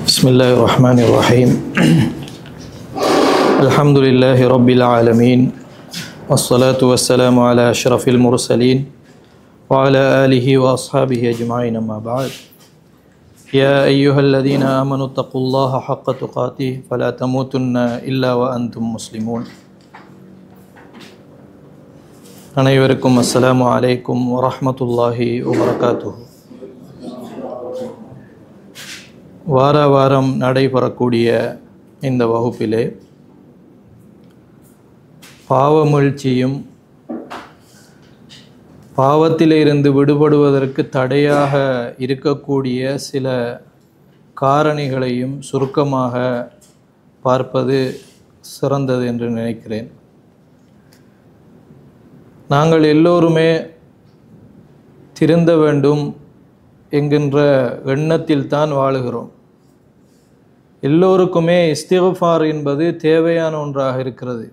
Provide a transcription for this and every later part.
بسم الله الرحمن الرحيم الحمد لله رب العالمين والصلاة والسلام على أشرف المرسلين وعلى آله وأصحابه أجمعين أما بعد يا أيها الذين آمنوا اتقوا الله حق تقاته فلا تموتن إلا وأنتم مسلمون அனைவருக்கும் அஸ்ஸலாமு அலைக்கும் வரஹ்மத்துல்லாஹி வபரகாத்துஹு. வாரம் நடைபெறக்கூடிய இந்த வகுப்பிலே பாவமூழ்ச்சியும் பாவத்திலிருந்து விடுபடுவதற்கு தடையாக இருக்கக்கூடிய சில காரணிகளையும் சுருக்கமாக பார்ப்பது சிறந்தது என்று நினைக்கிறேன். நாங்கள் எல்லோருமே திருந்த வேண்டும் என்கின்ற எண்ணத்தில் தான் வாழுகிறோம். எல்லோருக்குமே இஸ்திக்ஃபார் என்பது தேவையான ஒன்றாக இருக்கிறது.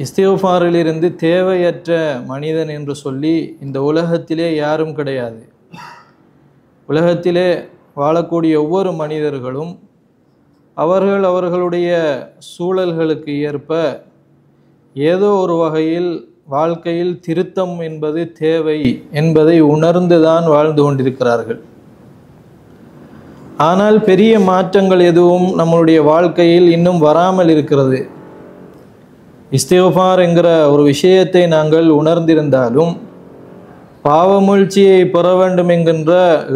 இஸ்திக்ஃபாரிலிருந்து தேவையற்ற மனிதன் என்று சொல்லி இந்த உலகத்திலே யாரும் கிடையாது. உலகத்திலே வாழக்கூடிய ஒவ்வொரு மனிதர்களும் அவர்களுடைய சூழல்களுக்கு ஏற்ப ஏதோ ஒரு வகையில் வாழ்க்கையில் திருத்தம் என்பது தேவை என்பதை உணர்ந்துதான் வாழ்ந்து கொண்டிருக்கிறார்கள். ஆனால் பெரிய மாற்றங்கள் எதுவும் நம்மளுடைய வாழ்க்கையில் இன்னும் வராமல் இருக்கிறது. இஸ்திக்ஃபார் என்கிற ஒரு விஷயத்தை நாங்கள் உணர்ந்திருந்தாலும் பாவமூழ்ச்சியை பெற வேண்டும் என்கின்ற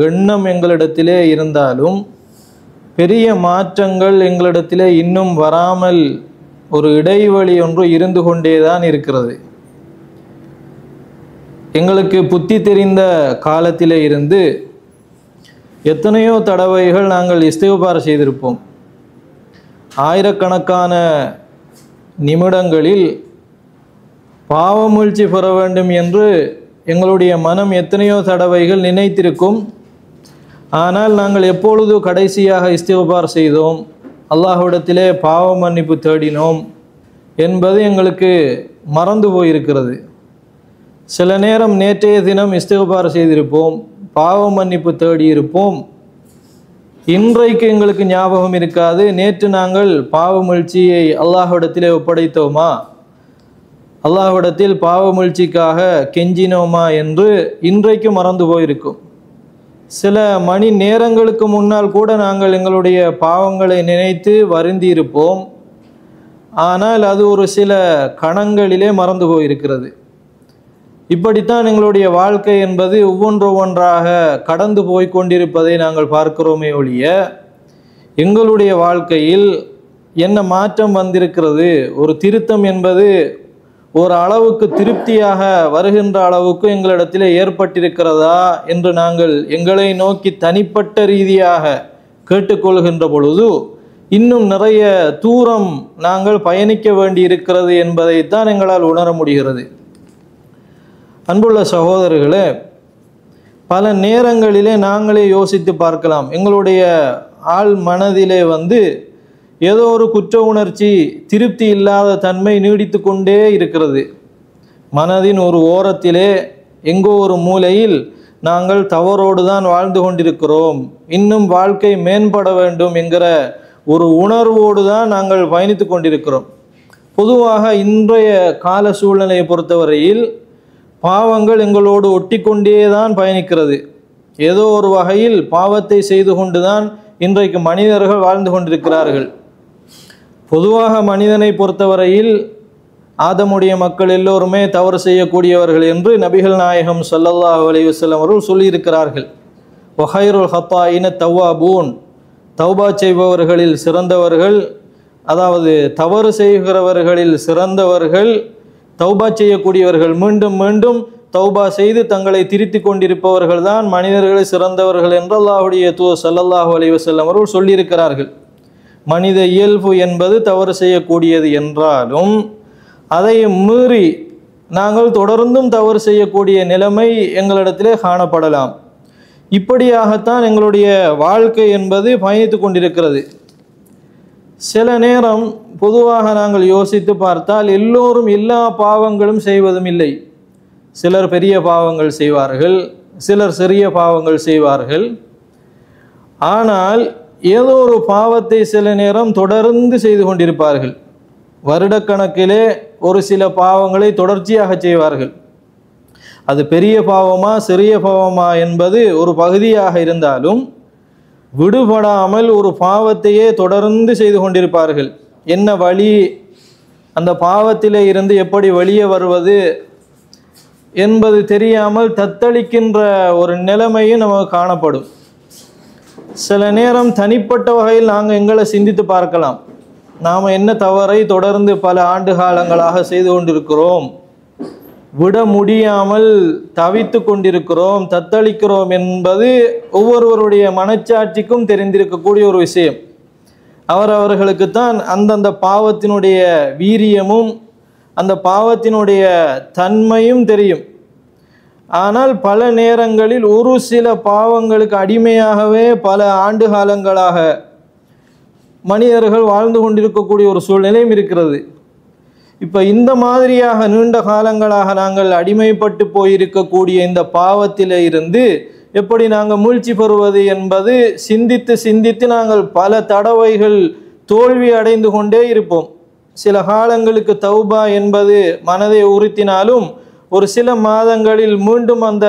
எண்ணம் எங்களிடத்திலே இருந்தாலும் பெரிய மாற்றங்கள் எங்களிடத்திலே இன்னும் வராமல் ஒரு இடைவெளி ஒன்று இருந்து கொண்டேதான் இருக்கிறது. எங்களுக்கு புத்தி தெரிந்த காலத்திலே இருந்து எத்தனையோ தடவைகள் நாங்கள் இஸ்திக்ஃபார் செய்திருப்போம். ஆயிரக்கணக்கான நிமிடங்களில் பாவமூழ்ச்சி பெற வேண்டும் என்று எங்களுடைய மனம் எத்தனையோ தடவைகள் நினைத்திருக்கும். ஆனால் நாங்கள் எப்பொழுது கடைசியாக இஸ்திக்ஃபார் செய்தோம், அல்லாஹ்விடத்திலே பாவ மன்னிப்பு தேடினோம் என்பது எங்களுக்கு மறந்து போயிருக்கிறது. சில நேரம் நேற்றைய தினம் இஸ்திக்ஃபார் செய்திருப்போம், பாவ மன்னிப்பு தேடியிருப்போம். இன்றைக்கு எங்களுக்கு ஞாபகம் இருக்காது, நேற்று நாங்கள் பாவமூழ்ச்சியை அல்லாஹ்விடத்திலே ஒப்படைத்தோமா, அல்லாஹ்விடத்தில் பாவமூழ்ச்சிக்காக கெஞ்சினோமா என்று இன்றைக்கு மறந்து போயிருக்கும். சில மணி நேரங்களுக்கு முன்னால் கூட நாங்கள் எங்களுடைய பாவங்களை நினைத்து வருந்தி இருப்போம். ஆனால் அது ஒரு சில கணங்களிலே மறந்து போயிருக்கிறது. இப்படித்தான் எங்களுடைய வாழ்க்கை என்பது ஒவ்வொன்றாக கடந்து போய் கொண்டிருப்பதை நாங்கள் பார்க்கிறோமே ஒழிய எங்களுடைய வாழ்க்கையில் என்ன மாற்றம் வந்திருக்கிறது, ஒரு திருத்தம் என்பது ஒரு அளவுக்கு திருப்தியாக வருகின்ற அளவுக்கு எங்களிடத்தில் ஏற்பட்டிருக்கிறதா என்று நாங்கள் எங்களை நோக்கி தனிப்பட்ட ரீதியாக கேட்டுக்கொள்கின்ற பொழுது இன்னும் நிறைய தூரம் நாங்கள் பயணிக்க வேண்டி இருக்கிறது என்பதைத்தான் எங்களால் உணர முடிகிறது. அன்புள்ள சகோதரர்களே, பல நேரங்களிலே நாங்களே யோசித்து பார்க்கலாம். எங்களுடைய ஆள் மனதிலே ஏதோ ஒரு குற்ற உணர்ச்சி, திருப்தி இல்லாத தன்மை நீடித்து கொண்டே இருக்கிறது. மனதின் ஒரு ஓரத்திலே எங்கோ ஒரு மூலையில் நாங்கள் தவறோடு தான் வாழ்ந்து கொண்டிருக்கிறோம், இன்னும் வாழ்க்கை மேம்பட வேண்டும் என்கிற ஒரு உணர்வோடு தான் நாங்கள் பயணித்து கொண்டிருக்கிறோம். பொதுவாக இன்றைய கால சூழ்நிலையை பொறுத்தவரையில் பாவங்கள் எங்களோடு ஒட்டி கொண்டே தான் பயணிக்கிறது. ஏதோ ஒரு வகையில் பாவத்தை செய்து கொண்டு தான் இன்றைக்கு மனிதர்கள் வாழ்ந்து கொண்டிருக்கிறார்கள். பொதுவாக மனிதனை பொறுத்தவரையில் ஆதமுடைய மக்கள் எல்லோருமே தவறு செய்யக்கூடியவர்கள் என்று நபிகள் நாயகம் ஸல்லல்லாஹு அலைஹி வஸல்லம் அவர்கள் சொல்லியிருக்கிறார்கள். வஹைருல் ஹத்தாயின தவ்வாபூன், தௌபா செய்பவர்களில் சிறந்தவர்கள், அதாவது தவறு செய்கிறவர்களில் சிறந்தவர்கள் தௌபா செய்யக்கூடியவர்கள், மீண்டும் மீண்டும் தௌபா செய்து தங்களை திருத்தி கொண்டிருப்பவர்கள் தான் மனிதர்களை சிறந்தவர்கள் என்று அல்லாஹ்வுடைய தூதர் ஸல்லல்லாஹு அலைஹி வஸல்லம் அவர்கள் சொல்லியிருக்கிறார்கள். மனித இயல்பு என்பது தவறு செய்யக்கூடியது என்றாலும் அதை மீறி நாங்கள் தொடர்ந்தும் தவறு செய்யக்கூடிய நிலைமை எங்களிடத்திலே காணப்படலாம். இப்படியாகத்தான் எங்களுடைய வாழ்க்கை என்பது பயணித்து கொண்டிருக்கிறது. சில நேரம் பொதுவாக நாங்கள் யோசித்து பார்த்தால் எல்லோரும் எல்லா பாவங்களும் செய்வதும் இல்லை. சிலர் பெரிய பாவங்கள் செய்வார்கள், சிலர் சிறிய பாவங்கள் செய்வார்கள். ஆனால் ஏதோ ஒரு பாவத்தை சில நேரம் தொடர்ந்து செய்து கொண்டிருப்பார்கள். வருடக்கணக்கிலே ஒரு சில பாவங்களை தொடர்ச்சியாக செய்வார்கள். அது பெரிய பாவமா சிறிய பாவமா என்பது ஒரு பகுதியாக இருந்தாலும் விடுபடாமல் ஒரு பாவத்தையே தொடர்ந்து செய்து கொண்டிருப்பார்கள். என்ன வழி, அந்த பாவத்திலே இருந்து எப்படி வெளியே வருவது என்பது தெரியாமல் தத்தளிக்கின்ற ஒரு நிலைமையும் நமக்கு காணப்படும். சில நேரம் தனிப்பட்ட வகையில் நாங்கள் எங்களை சிந்தித்து பார்க்கலாம். நாம் என்ன தவறை தொடர்ந்து பல ஆண்டு காலங்களாக செய்து கொண்டிருக்கிறோம், விட முடியாமல் தவித்து கொண்டிருக்கிறோம், தத்தளிக்கிறோம் என்பது ஒவ்வொருவருடைய மனச்சாட்சிக்கும் தெரிந்திருக்கக்கூடிய ஒரு விஷயம். அவர்களுக்குத்தான் அந்தந்த பாவத்தினுடைய வீரியமும் அந்த பாவத்தினுடைய தன்மையும் தெரியும். ஆனால் பல நேரங்களில் ஒரு சில பாவங்களுக்கு அடிமையாகவே பல ஆண்டு காலங்களாக மனிதர்கள் வாழ்ந்து கொண்டிருக்கக்கூடிய ஒரு சூழ்நிலையும் இருக்கிறது. இப்போ இந்த மாதிரியாக நீண்ட காலங்களாக நாங்கள் அடிமைப்பட்டு போயிருக்கக்கூடிய இந்த பாவத்திலே இருந்து எப்படி நாங்கள் மீழ்ச்சி பெறுவது என்பது சிந்தித்து சிந்தித்து நாங்கள் பல தடவைகள் தோல்வி அடைந்து கொண்டே இருப்போம். சில காலங்களுக்கு தௌபா என்பது மனதை உறுத்தினாலும் ஒரு சில மாதங்களில் மீண்டும் அந்த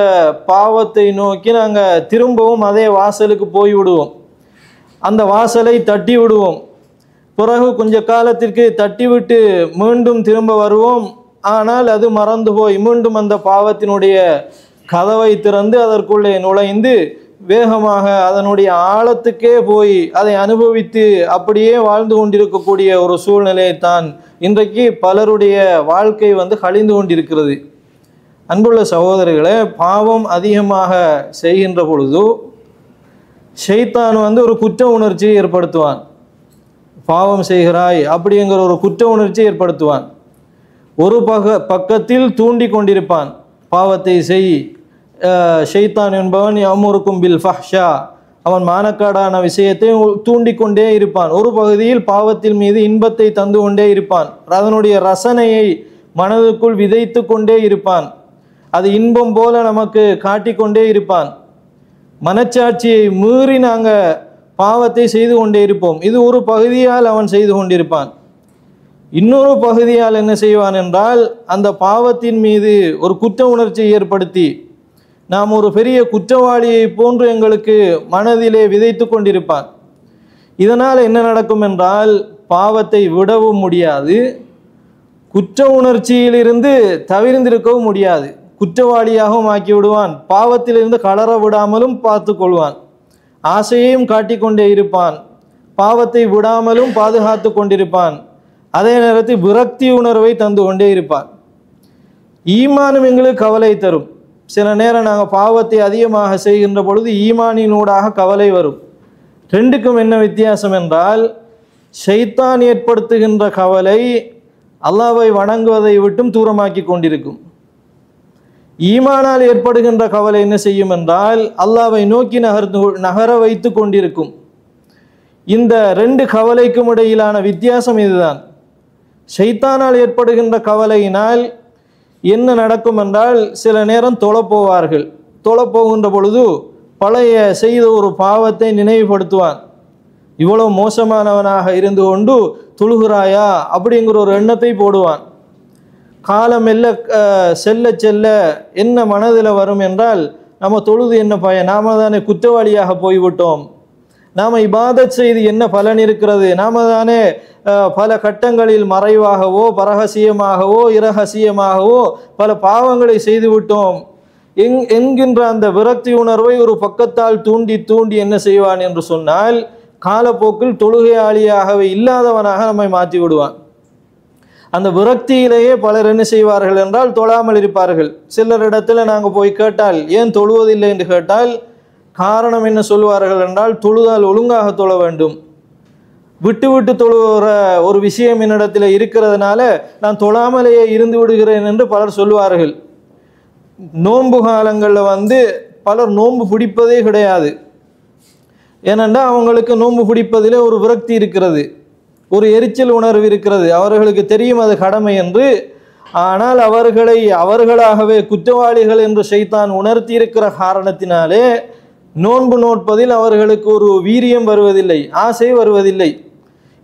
பாவத்தை நோக்கி நாங்கள் திரும்பவும் அதே வாசலுக்கு போய்விடுவோம். அந்த வாசலை தட்டி விடுவோம். பிறகு கொஞ்ச காலத்திற்கு தட்டிவிட்டு மீண்டும் திரும்ப வருவோம். ஆனால் அது மறந்து போய் மீண்டும் அந்த பாவத்தினுடைய கதவை திறந்து அதற்குள்ளே நுழைந்து வேகமாக அதனுடைய ஆழத்துக்கே போய் அதை அனுபவித்து அப்படியே வாழ்ந்து கொண்டிருக்கக்கூடிய ஒரு சூழ்நிலையைத்தான் இன்றைக்கு பலருடைய வாழ்க்கை கழிந்து கொண்டிருக்கிறது. அன்புள்ள சகோதரர்களே, பாவம் அதிகமாக செய்கின்ற பொழுது ஷைத்தான் ஒரு குற்ற உணர்ச்சியை ஏற்படுத்துவான். பாவம் செய்கிறாய் அப்படிங்கிற ஒரு குற்ற உணர்ச்சியை ஏற்படுத்துவான். ஒரு பக்கத்தில் தூண்டி கொண்டிருப்பான், பாவத்தை செய். ஷைத்தான் என்பவன் யமுருக்கும் பில் ஃபஹ்ஷா, அவன் மானக்காடான விஷயத்தை தூண்டிக்கொண்டே இருப்பான். ஒரு பகுதியில் பாவத்தின் மீது இன்பத்தை தந்து கொண்டே இருப்பான். அதனுடைய ரசனையை மனதுக்குள் விதைத்து கொண்டே இருப்பான். அது இன்பம் போல நமக்கு காட்டிக்கொண்டே இருப்பான். மனச்சாட்சியை மீறி நாங்கள் பாவத்தை செய்து கொண்டே இருப்போம். இது ஒரு பகுதியால் அவன் செய்து கொண்டிருப்பான். இன்னொரு பகுதியால் என்ன செய்வான் என்றால், அந்த பாவத்தின் மீது ஒரு குற்ற உணர்ச்சியை ஏற்படுத்தி நாம் ஒரு பெரிய குற்றவாளியை போன்று எங்களுக்கு மனதிலே விதைத்து கொண்டிருப்பான். இதனால் என்ன நடக்கும் என்றால், பாவத்தை விடவும் முடியாது, குற்ற உணர்ச்சியிலிருந்து தவிர்ந்திருக்கவும் முடியாது. குற்றவாளியாகவும் ஆக்கி விடுவான். பாவத்திலிருந்து கலர விடாமலும் பார்த்து கொள்வான். ஆசையையும் காட்டிக்கொண்டே இருப்பான். பாவத்தை விடாமலும் பாதுகாத்து கொண்டிருப்பான். அதே நேரத்தில் விரக்தி உணர்வை தந்து கொண்டே இருப்பான். ஈமானும் எங்களுக்கு கவலை தரும். சில நேரம் நாங்கள் பாவத்தை அதிகமாக செய்கின்ற பொழுது ஈமானினூடாக கவலை வரும். ரெண்டுக்கும் என்ன வித்தியாசம் என்றால், ஷைத்தான் ஏற்படுத்துகின்ற கவலை அல்லாஹ்வை வணங்குவதை விட்டும் தூரமாக்கி கொண்டிருக்கும். ஈமானால் ஏற்படுகின்ற கவலை என்ன செய்யும் என்றால், அல்லாஹ்வை நோக்கி நகர வைத்து கொண்டிருக்கும். இந்த ரெண்டு கவலைக்கும் இடையிலான வித்தியாசம் இதுதான். ஷைத்தானால் ஏற்படுகின்ற கவலையினால் என்ன நடக்கும் என்றால், சில நேரம் தொழப்போவார்கள். தொழப்போகின்ற பொழுது பழைய செய்த ஒரு பாவத்தை நினைவுபடுத்துவான். இவ்வளவு மோசமானவனாக இருந்து கொண்டு தொழுகிறாயா அப்படிங்கிற ஒரு எண்ணத்தை போடுவான். காலம் செல்ல செல்ல என்ன மனதில் வரும் என்றால், நம்ம தொழுது என்ன பயன், நாம தானே குற்றவாளியாக போய்விட்டோம், நாம் இபாதத் செய்து என்ன பலன் இருக்கிறது, நாம தானே பல கட்டங்களில் மறைவாகவோ பரகசியமாகவோ இரகசியமாகவோ பல பாவங்களை செய்து விட்டோம் என்கின்ற அந்த விரக்தி உணர்வை ஒரு பக்கத்தால் தூண்டி தூண்டி என்ன செய்வான் என்று சொன்னால், காலப்போக்கில் தொழுகையாளியாகவே இல்லாதவனாக நம்மை மாற்றி விடுவான். அந்த விரக்தியிலேயே பலர் என்ன செய்வார்கள் என்றால், தொழாமல் இருப்பார்கள். சிலரிடத்தில் நாங்கள் போய் கேட்டால், ஏன் தொழுவதில்லை என்று கேட்டால், காரணம் என்ன சொல்வார்கள் என்றால், தொழுதால் ஒழுங்காக தொழ வேண்டும், விட்டு விட்டு தொழுகிற ஒரு விஷயம் என்னிடத்தில் இருக்கிறதுனால நான் தொழாமலேயே இருந்து விடுகிறேன் என்று பலர் சொல்வார்கள். நோன்பு காலங்களில் பலர் நோன்பு பிடிப்பதே கிடையாது. ஏனென்றால் அவங்களுக்கு நோன்பு பிடிப்பதிலே ஒரு விரக்தி இருக்கிறது, ஒரு எரிச்சல் உணர்வு இருக்கிறது. அவர்களுக்கு தெரியும் அது கடமை என்று. ஆனால் அவர்களாகவே குற்றவாளிகள் என்று ஷைத்தான் உணர்த்தி இருக்கிற காரணத்தினாலே நோன்பு நோட்பதில் அவர்களுக்கு ஒரு வீரியம் வருவதில்லை, ஆசை வருவதில்லை.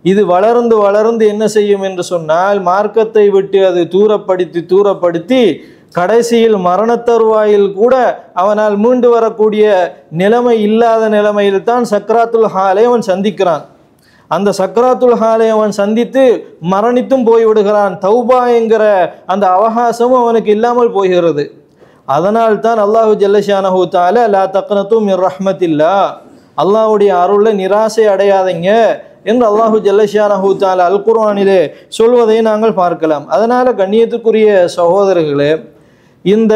இது வளர்ந்து வளர்ந்து என்ன செய்யும் என்று சொன்னால், மார்க்கத்தை விட்டு அது தூரப்படுத்தி கடைசியில் மரணத்தருவாயில் கூட அவனால் மீண்டு வரக்கூடிய நிலைமை இல்லாத நிலைமையில் தான் சக்ராத்துல் ஹாலை அவன் சந்திக்கிறான். அந்த சக்ராத்துல் ஹாலை அவன் சந்தித்து மரணித்தும் போய்விடுகிறான். தௌபா என்கிற அந்த அவகாசமும் அவனுக்கு இல்லாமல் போகிறது. அதனால் தான் அல்லாஹு ஜல்லஷானஹு தஆலா லா தக்னது மிர் ரஹ்மத்தில்லா, அல்லாஹ்வுடைய அருளை நிராசை அடையாதீங்க என்று அல்லாஹு ஜல்லஷானஹு தஆலா அல் குர்ஆனிலே சொல்வதை நாங்கள் பார்க்கலாம். அதனால கண்ணியத்துக்குரிய சகோதரர்களே, இந்த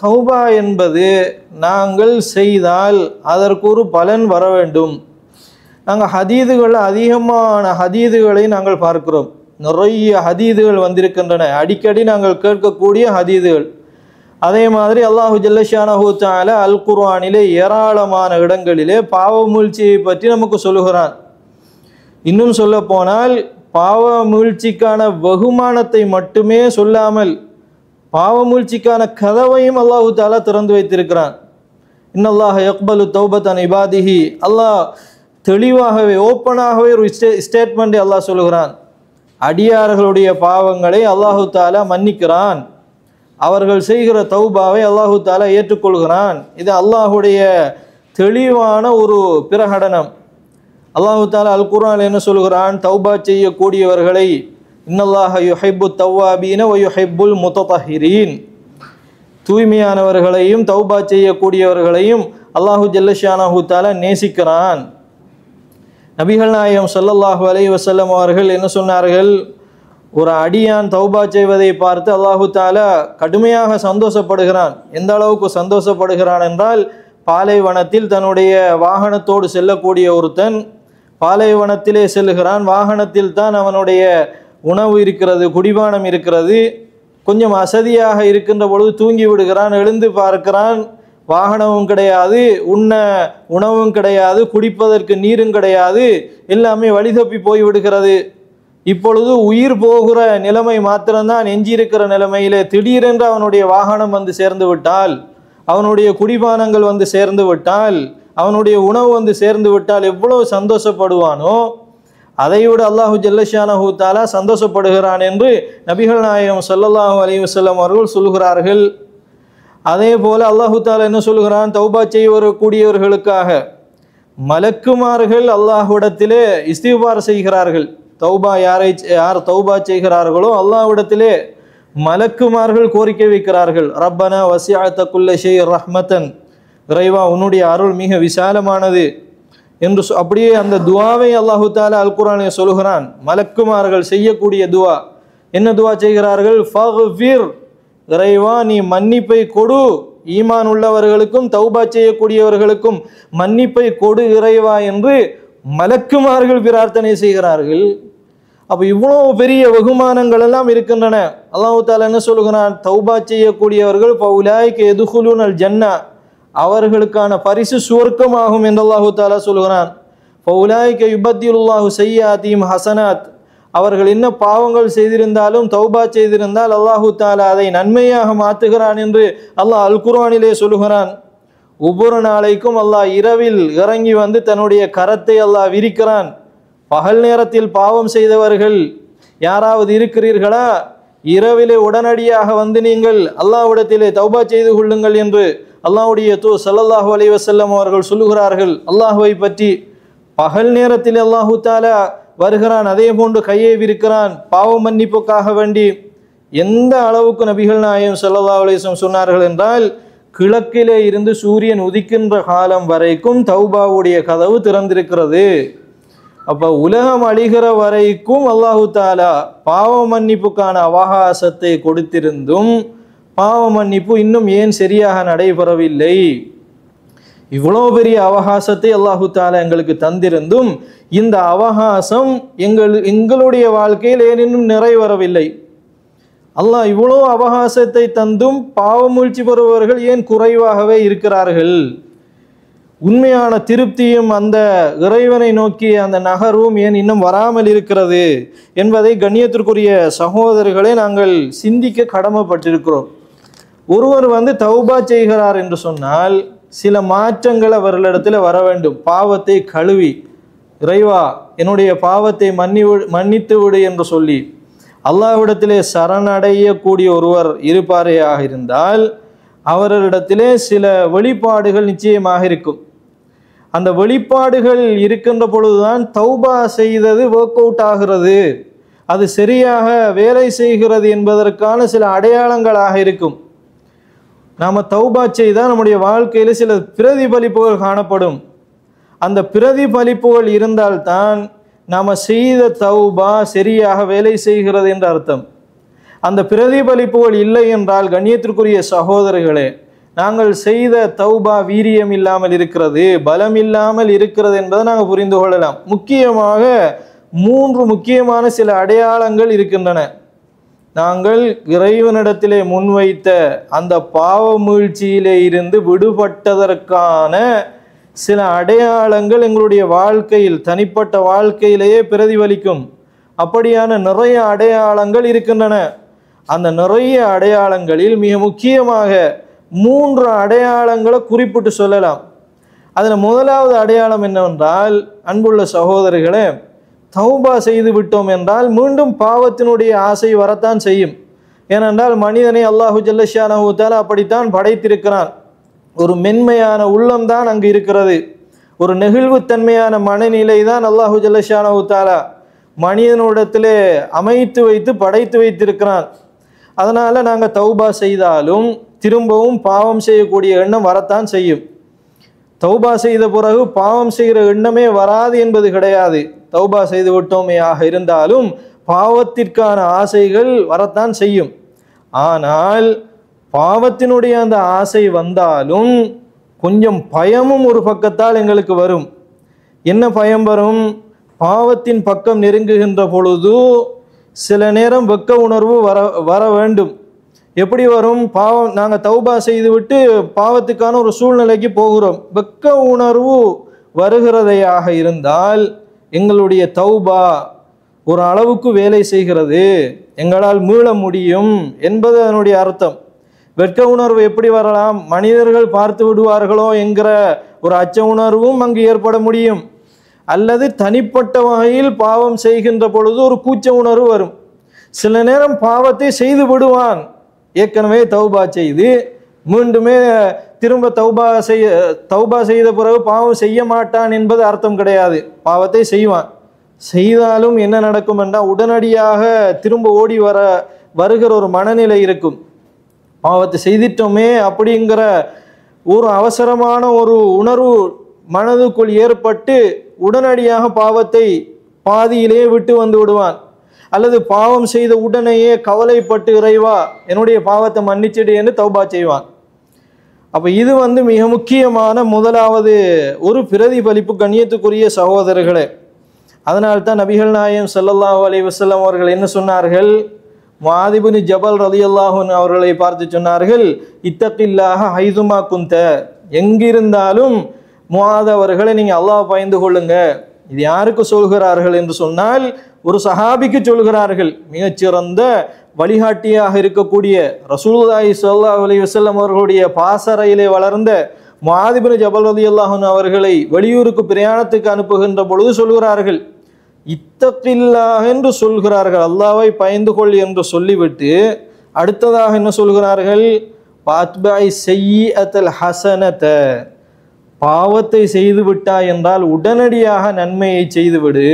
தௌபா என்பது நாங்கள் செய்தால் அதற்கு ஒரு பலன் வர வேண்டும். நாங்கள் அதிகமான ஹதீதுகளை நாங்கள் பார்க்கிறோம். நிறைய ஹதீதுகள் வந்திருக்கின்றன, அடிக்கடி நாங்கள் கேட்கக்கூடிய ஹதீதுகள். அதே மாதிரி அல்லாஹு ஜல்லஷானஹு தஆலா அல் குர்ஆனிலே ஏராளமான இடங்களிலே பாவமூழ்ச்சியை பற்றி நமக்கு சொல்லுகிறான். இன்னும் சொல்ல போனால் பாவமூழ்ச்சிக்கான வெகுமானத்தை மட்டுமே சொல்லாமல் பாவமூழ்ச்சிக்கான கதவையும் அல்லாஹு தஆலா திறந்து வைத்திருக்கிறான். இன்னல்லாஹ யக்பலு தௌபத்தன் இபாதிஹி, அல்லாஹ் தெளிவாகவே ஓப்பனாகவே ஒரு ஸ்டேட்மெண்ட்டை அல்லாஹ் சொல்லுகிறான். அடியார்களுடைய பாவங்களை அல்லாஹு தஆலா மன்னிக்கிறான், அவர்கள் செய்கிற தௌபாவை அல்லாஹு தஆலா ஏற்றுக்கொள்கிறான். இது அல்லாஹுடைய தெளிவான ஒரு பிரகடனம். அல்லாஹு தஆலா அல் குர்ஆனில் என்ன சொல்கிறான்? தௌபா செய்யக்கூடியவர்களை இன்னல்லாஹ யுஹிப்பு தவ்வாபீன வ யுஹிப்புல் முத்தஹிரீன், தூய்மையானவர்களையும் தௌபா செய்யக்கூடியவர்களையும் அல்லாஹு ஜல்லஷானஹு தஆலா நேசிக்கிறான். நபிகள் நாயகம் ஸல்லல்லாஹு அலைஹி வஸல்லம் அவர்கள் என்ன சொன்னார்கள்? ஒரு அடியான் தௌபா செய்வதை பார்த்து அல்லாஹு தஆலா கடுமையாக சந்தோஷப்படுகிறான். எந்த அளவுக்கு சந்தோஷப்படுகிறான் என்றால், பாலைவனத்தில் தன்னுடைய வாகனத்தோடு செல்லக்கூடிய ஒருத்தன் பாலைவனத்திலே செல்லுகிறான். வாகனத்தில் தான் அவனுடைய உணவு இருக்கிறது, குடிபானம் இருக்கிறது. கொஞ்சம் அசதியாக இருக்கின்ற பொழுது தூங்கி விடுகிறான். எழுந்து பார்க்கிறான், வாகனமும் கிடையாது, உண்ண உணவும் கிடையாது, குடிப்பதற்கு நீரும் கிடையாது, எல்லாமே வழி தப்பி போய்விடுகிறது. இப்பொழுது உயிர் போகிற நிலைமை மாத்திரம்தான் எஞ்சியிருக்கிற நிலைமையிலே திடீரென்று அவனுடைய வாகனம் வந்து சேர்ந்து விட்டால், அவனுடைய குடிபானங்கள் வந்து சேர்ந்து விட்டால், அவனுடைய உணவு வந்து சேர்ந்து விட்டால் எவ்வளவு சந்தோஷப்படுவானோ அதைவிட அல்லாஹு ஜல்லஷானஹு தஆலா சந்தோஷப்படுகிறான் என்று நபிகள் நாயகம் ஸல்லல்லாஹு அலைஹி வஸல்லம் அவர்கள் சொல்கிறார்கள். அதே போல அல்லாஹு தஆலா என்ன சொல்கிறான்? தௌபா செய்யக்கூடியவர்களுக்காக மலக்குமார்கள் அல்லாஹ்விடத்திலே இஸ்திக்பார் செய்கிறார்கள். யார் தௌபா செய்கிறார்களோ அல்லாஹ்விடத்திலே மலக்குமார்கள் கோரிக்கை வைக்கிறார்கள். ரப்பனா வசிஅத குல்ல ஷைஇ ரஹ்மத்தன், இறைவா உன்னுடைய அருள் மிக விசாலமானது என்று அப்படியே அந்த துஆவை அல்லாஹு தஆலா அல் குர்ஆனில் சொல்கிறான். மலக்குமார்கள் செய்யக்கூடிய துஆ என்ன துஆ செய்கிறார்கள்? ஃபக்ஃபிர், இறைவா நீ மன்னிப்பை கொடு, ஈமான் உள்ளவர்களுக்கும் தௌபா செய்யக்கூடியவர்களுக்கும் மன்னிப்பை கொடு இறைவா என்று மலக்குமார்கள் பிரார்த்தனை செய்கிறார்கள். அப்போ இவ்வளோ பெரிய வெகுமானங்கள் எல்லாம் இருக்கின்றன. அல்லாஹு தஆலா என்ன சொல்கிறான்? தௌபா செய்யக்கூடியவர்கள் ஃபஉலாயிக யதுகுலூனல் ஜன்னா, அவர்களுக்கான பரிசு சுவர்க்கமாகும் என்று அல்லாஹு தஆலா சொல்கிறான். ஃபஉலாயிக யுபத்திலுல்லாஹு ஸய்யிஆத்திஹிம் ஹஸனாத், அவர்கள் என்ன பாவங்கள் செய்திருந்தாலும் தௌபா செய்திருந்தால் அல்லாஹு தஆலா அதை நன்மையாக மாற்றுகிறான் என்று அல்லாஹ் அல் குர்ஆனிலே சொல்கிறான். ஒவ்வொரு நாளைக்கும் அல்லாஹ் இரவில் இறங்கி வந்து தன்னுடைய கரத்தை அல்லாஹ் விரிக்கிறான். பகல் நேரத்தில் பாவம் செய்தவர்கள் யாராவது இருக்கிறீர்களா? இரவிலே உடனடியாக வந்து நீங்கள் அல்லாஹ்விடத்திலே தௌபா செய்து கொள்ளுங்கள் என்று அல்லாஹ்வுடைய ஸல்லல்லாஹு அலைஹி வஸல்லம் அவர்கள் சொல்லுகிறார்கள். அல்லாஹ்வை பற்றி பகல் நேரத்தில் அல்லாஹு தஆலா வருகிறான், அதே போன்று கையை விரிக்கிறான் பாவ மன்னிப்புக்காக வேண்டி. எந்த அளவுக்கு நபிகள் நாயகம் ஸல்லல்லாஹு அலைஹி வஸல்லம் சொன்னார்கள் என்றால், கிழக்கிலே இருந்து சூரியன் உதிக்கின்ற காலம் வரைக்கும் தௌபாவுடைய கதவு திறந்திருக்கிறது. அப்போ உலகம் அழிகிற வரைக்கும் அல்லாஹு தஆலா பாவ மன்னிப்புக்கான அவகாசத்தை கொடுத்திருந்தும் பாவ மன்னிப்பு இன்னும் ஏன் சரியாக நடைபெறவில்லை? இவ்வளோ பெரிய அவகாசத்தை அல்லாஹு தஆலா எங்களுக்கு தந்திருந்தும் இந்த அவகாசம் எங்களுடைய வாழ்க்கையில் ஏன் இன்னும் நிறைவேறவில்லை? அல்லாஹ் இவ்வளோ அவகாசத்தை தந்தும் பாவமூழ்ச்சி பெறுபவர்கள் ஏன் குறைவாகவே இருக்கிறார்கள்? உண்மையான திருப்தியும் அந்த இறைவனை நோக்கி அந்த நகர்வும் ஏன் இன்னும் வராமல் இருக்கிறது என்பதை கண்ணியத்திற்குரிய சகோதரர்களை நாங்கள் சிந்திக்க கடமைப்பட்டிருக்கிறோம். ஒருவர் வந்து தௌபா செய்கிறார் என்று சொன்னால் சில மாற்றங்கள் அவர்களிடத்தில் வர வேண்டும். பாவத்தை கழுவி, இறைவா என்னுடைய பாவத்தை மன்னித்து விடு என்று சொல்லி அல்லாஹ்விடத்திலே சரணடையக்கூடிய ஒருவர் இருப்பாரையாக இருந்தால் அவர்களிடத்திலே சில வெளிப்பாடுகள் நிச்சயமாக இருக்கும். அந்த வெளிப்பாடுகள் இருக்கின்ற பொழுதுதான் தௌபா செய்தது ஒர்க் அவுட் ஆகிறது, அது சரியாக வேலை செய்கிறது என்பதற்கான சில அடையாளங்களாக இருக்கும். நாம் தௌபா செய்தால் நம்முடைய வாழ்க்கையில் சில பிரதிபலிப்புகள் காணப்படும். அந்த பிரதிபலிப்புகள் இருந்தால்தான் நாம் செய்த தௌபா சரியாக வேலை செய்கிறது என்று அர்த்தம். அந்த பிரதிபலிப்புகள் இல்லை என்றால் கண்ணியத்திற்குரிய சகோதரர்களே, நாங்கள் செய்த தௌபா வீரியம் இல்லாமல் இருக்கிறது, பலம் இல்லாமல் இருக்கிறது என்பதை நாங்கள் புரிந்து கொள்ளலாம். முக்கியமாக 3 முக்கியமான சில அடையாளங்கள் இருக்கின்றன. நாங்கள் இறைவனிடத்திலே முன்வைத்த அந்த பாவ மீழ்ச்சியிலே இருந்து விடுபட்டதற்கான சில அடையாளங்கள் எங்களுடைய வாழ்க்கையில், தனிப்பட்ட வாழ்க்கையிலேயே பிரதிபலிக்கும். அப்படியான நிறைய அடையாளங்கள் இருக்கின்றன. அந்த நிறைய அடையாளங்களில் மிக முக்கியமாக 3 அடையாளங்களை குறிப்பிட்டு சொல்லலாம். அதில் முதலாவது அடையாளம் என்னவென்றால், அன்புள்ள சகோதரர்களே, தௌபா செய்து விட்டோம் என்றால் மீண்டும் பாவத்தினுடைய ஆசை வரத்தான் செய்யும். ஏனென்றால் மனிதனை அல்லாஹு ஜல்ல ஷானஹு தஆலா அப்படித்தான் படைத்திருக்கிறான். ஒரு மென்மையான உள்ளம்தான் அங்கு இருக்கிறது, ஒரு நெகிழ்வுத்தன்மையான மனநிலை தான் அல்லாஹு ஜல்ல ஷானஹு தஆலா மனிதனிடத்திலே அமைத்து வைத்து படைத்து வைத்திருக்கிறான். அதனால் நாங்கள் தௌபா செய்தாலும் திரும்பவும் பாவம் செய்யக்கூடிய எண்ணம் வரத்தான் செய்யும். தௌபா செய்த பிறகு பாவம் செய்கிற எண்ணமே வராது என்பது கிடையாது. தௌபா செய்து விட்டோமே ஆக இருந்தாலும் பாவத்திற்கான ஆசைகள் வரத்தான் செய்யும். ஆனால் பாவத்தினுடைய அந்த ஆசை வந்தாலும் கொஞ்சம் பயமும் ஒரு பக்கத்தால் எங்களுக்கு வரும். என்ன பயம் வரும்? பாவத்தின் பக்கம் நெருங்குகின்ற பொழுது சில நேரம் வெட்க உணர்வு வர வேண்டும். எப்படி வரும்? பாவம், நாங்கள் தௌபா செய்துவிட்டு பாவத்துக்கான ஒரு சூழ்நிலைக்கு போகிறோம், வெட்க உணர்வு வருகிறதையாக இருந்தால் எங்களுடைய தௌபா ஒரு அளவுக்கு வேலை செய்கிறது, எங்களால் மீள முடியும் என்பது அதனுடைய அர்த்தம். வெட்க உணர்வு எப்படி வரலாம்? மனிதர்கள் பார்த்து விடுவார்களோ என்கிற ஒரு அச்ச உணர்வும் அங்கு ஏற்பட முடியும். அல்லது தனிப்பட்ட வகையில் பாவம் செய்கின்ற பொழுது ஒரு கூச்ச உணர்வு வரும். சில நேரம் பாவத்தை செய்து விடுவான், ஏற்கனவே தௌபா செய்து மீண்டுமே திரும்ப தௌபா செய்த பிறகு பாவம் செய்ய மாட்டான் என்பது அர்த்தம் கிடையாது. பாவத்தை செய்வான். செய்தாலும் என்ன நடக்கும் என்றால் உடனடியாக திரும்ப ஓடி வருகிற ஒரு மனநிலை இருக்கும். பாவத்தை செய்திட்டோமே அப்படிங்கிற ஒரு அவசரமான ஒரு உணர்வு மனதுக்குள் ஏற்பட்டு உடனடியாக பாவத்தை பாதியிலே விட்டு வந்து விடுவான். அல்லது பாவம் செய்த உடனேயே கவலைப்பட்டு இறைவா என்னுடைய பாவத்தை மன்னிச்சிடு என்று தௌபா செய்வான். அப்போ இது மிக முக்கியமான முதலாவது ஒரு பிரதிபலிப்பு கண்ணியத்துக்குரிய சகோதரர்களே. அதனால்தான் நபிகள் நாயகம் ஸல்லல்லாஹு அலைஹி வஸல்லம் அவர்கள் என்ன சொன்னார்கள்? முஆத் இப்னு ஜபல் ரலியல்லாஹு அன்ஹு அவர்களை பார்த்து சொன்னார்கள், இத்தகில்லாஹ ஹைதுமா குந்த, எங்கிருந்தாலும் முஆத் அவர்களை நீங்கள் அல்லாஹ் பயந்து கொள்ளுங்க. இது யாருக்கு சொல்கிறார்கள் என்று சொன்னால் ஒரு சஹாபிக்கு சொல்கிறார்கள். மிகச்சிறந்த வழிகாட்டியாக இருக்கக்கூடிய ரசூலுல்லாஹி ஸல்லல்லாஹு அலைஹி வஸல்லம் அவர்களுடைய பாசறையிலே வளர்ந்த முஆத் இப்னு ஜபல் ரலியல்லாஹு அன்ஹு அவர்களை வெளியூருக்கு பிரயாணத்துக்கு அனுப்புகின்ற பொழுது சொல்கிறார்கள், இத்தகில்லாஹ் என்று சொல்கிறார்கள், அல்லாஹ்வை பயந்து கொள் என்று சொல்லிவிட்டு அடுத்ததாக என்ன சொல்கிறார்கள்? பாத்பை ஸய்யிஅத்தல் ஹஸனத, பாவத்தை செய்து விட்டாய் என்றால் உடனடியாக நன்மையை செய்துவிடு.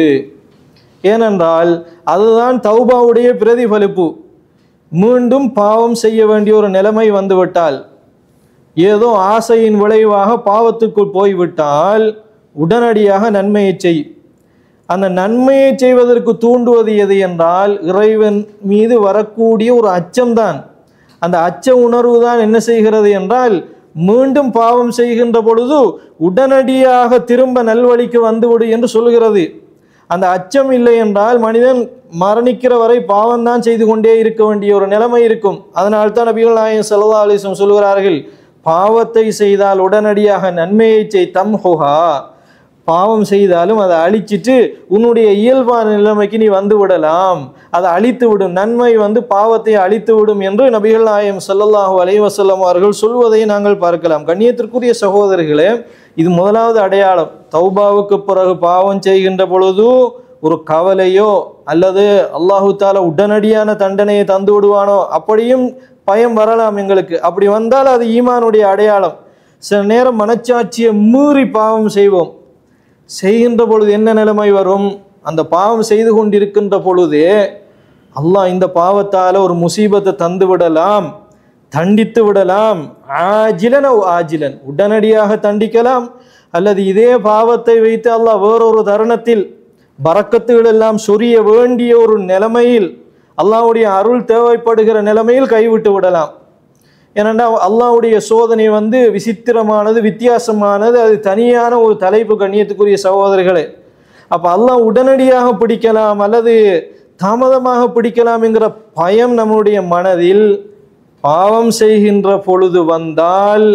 ஏனென்றால் அதுதான் தௌபாவுடைய பிரதிபலிப்பு. மீண்டும் பாவம் செய்ய வேண்டிய ஒரு நிலைமை வந்துவிட்டால், ஏதோ ஆசையின் விளைவாக பாவத்துக்குள் போய்விட்டால் உடனடியாக நன்மையை செய். அந்த நன்மையை செய்வதற்கு தூண்டுவது எது என்றால் இறைவன் மீது வரக்கூடிய ஒரு அச்சம்தான். அந்த அச்ச உணர்வு தான் என்ன செய்கிறது என்றால் மீண்டும் பாவம் செய்கின்ற பொழுது உடனடியாக திரும்ப நல்வழிக்கு வந்துவிடு என்று சொல்கிறது. அந்த அச்சம் இல்லை என்றால் மனிதன் மரணிக்கிற வரை பாவம்தான் செய்து கொண்டே இருக்க வேண்டிய ஒரு நிலைமை இருக்கும். அதனால்தான் நபிகள் நாயகம் ஸல்லல்லாஹு அலைஹி வஸல்லம் சொல்கிறார்கள், பாவத்தை செய்தால் உடனடியாக நன்மையை செய், தம்ஹுஹா, பாவம் செய்தாலும் அதை அழிச்சிட்டு உன்னுடைய இயல்பான நிலைமைக்கு நீ வந்து விடலாம், அதை அழித்து விடும், நன்மை பாவத்தை அழித்து விடும் என்று நபிகள் நாயகம் ஸல்லல்லாஹு அலைஹி வஸல்லம் அவர்கள் சொல்வதை நாங்கள் பார்க்கலாம். கண்ணியத்திற்குரிய சகோதரர்களே, இது முதலாவது அடையாளம். தௌபாவுக்கு பிறகு பாவம் செய்கின்ற பொழுது ஒரு கவலையோ அல்லது அல்லாஹு தாலா உடனடியான தண்டனையை தந்து விடுவானோ அப்படியும் பயம் வரலாம் எங்களுக்கு. அப்படி வந்தால் அது ஈமானுடைய அடையாளம். சில நேரம் மனச்சாட்சியை மீறி பாவம் செய்வோம். செய்கின்ற பொழுது என்ன நிலைமை வரும்? அந்த பாவம் செய்து கொண்டிருக்கின்ற பொழுதே அல்லாஹ் இந்த பாவத்தால் ஒரு முசீபத்தை தந்து விடலாம், தண்டித்து விடலாம். ஆஜிலன் ஆஜிலன், உடனடியாக தண்டிக்கலாம். அல்லது இதே பாவத்தை வைத்து அல்லாஹ் வேறொரு தருணத்தில் பரக்கத்துகள் எல்லாம் சொரிய வேண்டிய ஒரு நிலைமையில், அல்லாஹ்வுடைய அருள் தேவைப்படுகிற நிலைமையில் கைவிட்டு விடலாம். ஏனென்றால் அல்லாஹ்வுடைய சோதனை விசித்திரமானது, வித்தியாசமானது. அது தனியான ஒரு தலைப்பு கண்ணியத்துக்குரிய சகோதரர்களே. அப்போ அல்லாஹ் உடனடியாக பிடிக்கலாம் அல்லது தாமதமாக பிடிக்கலாம் என்கிற பயம் நம்முடைய மனதில் பாவம் செய்கின்ற பொழுது வந்தால்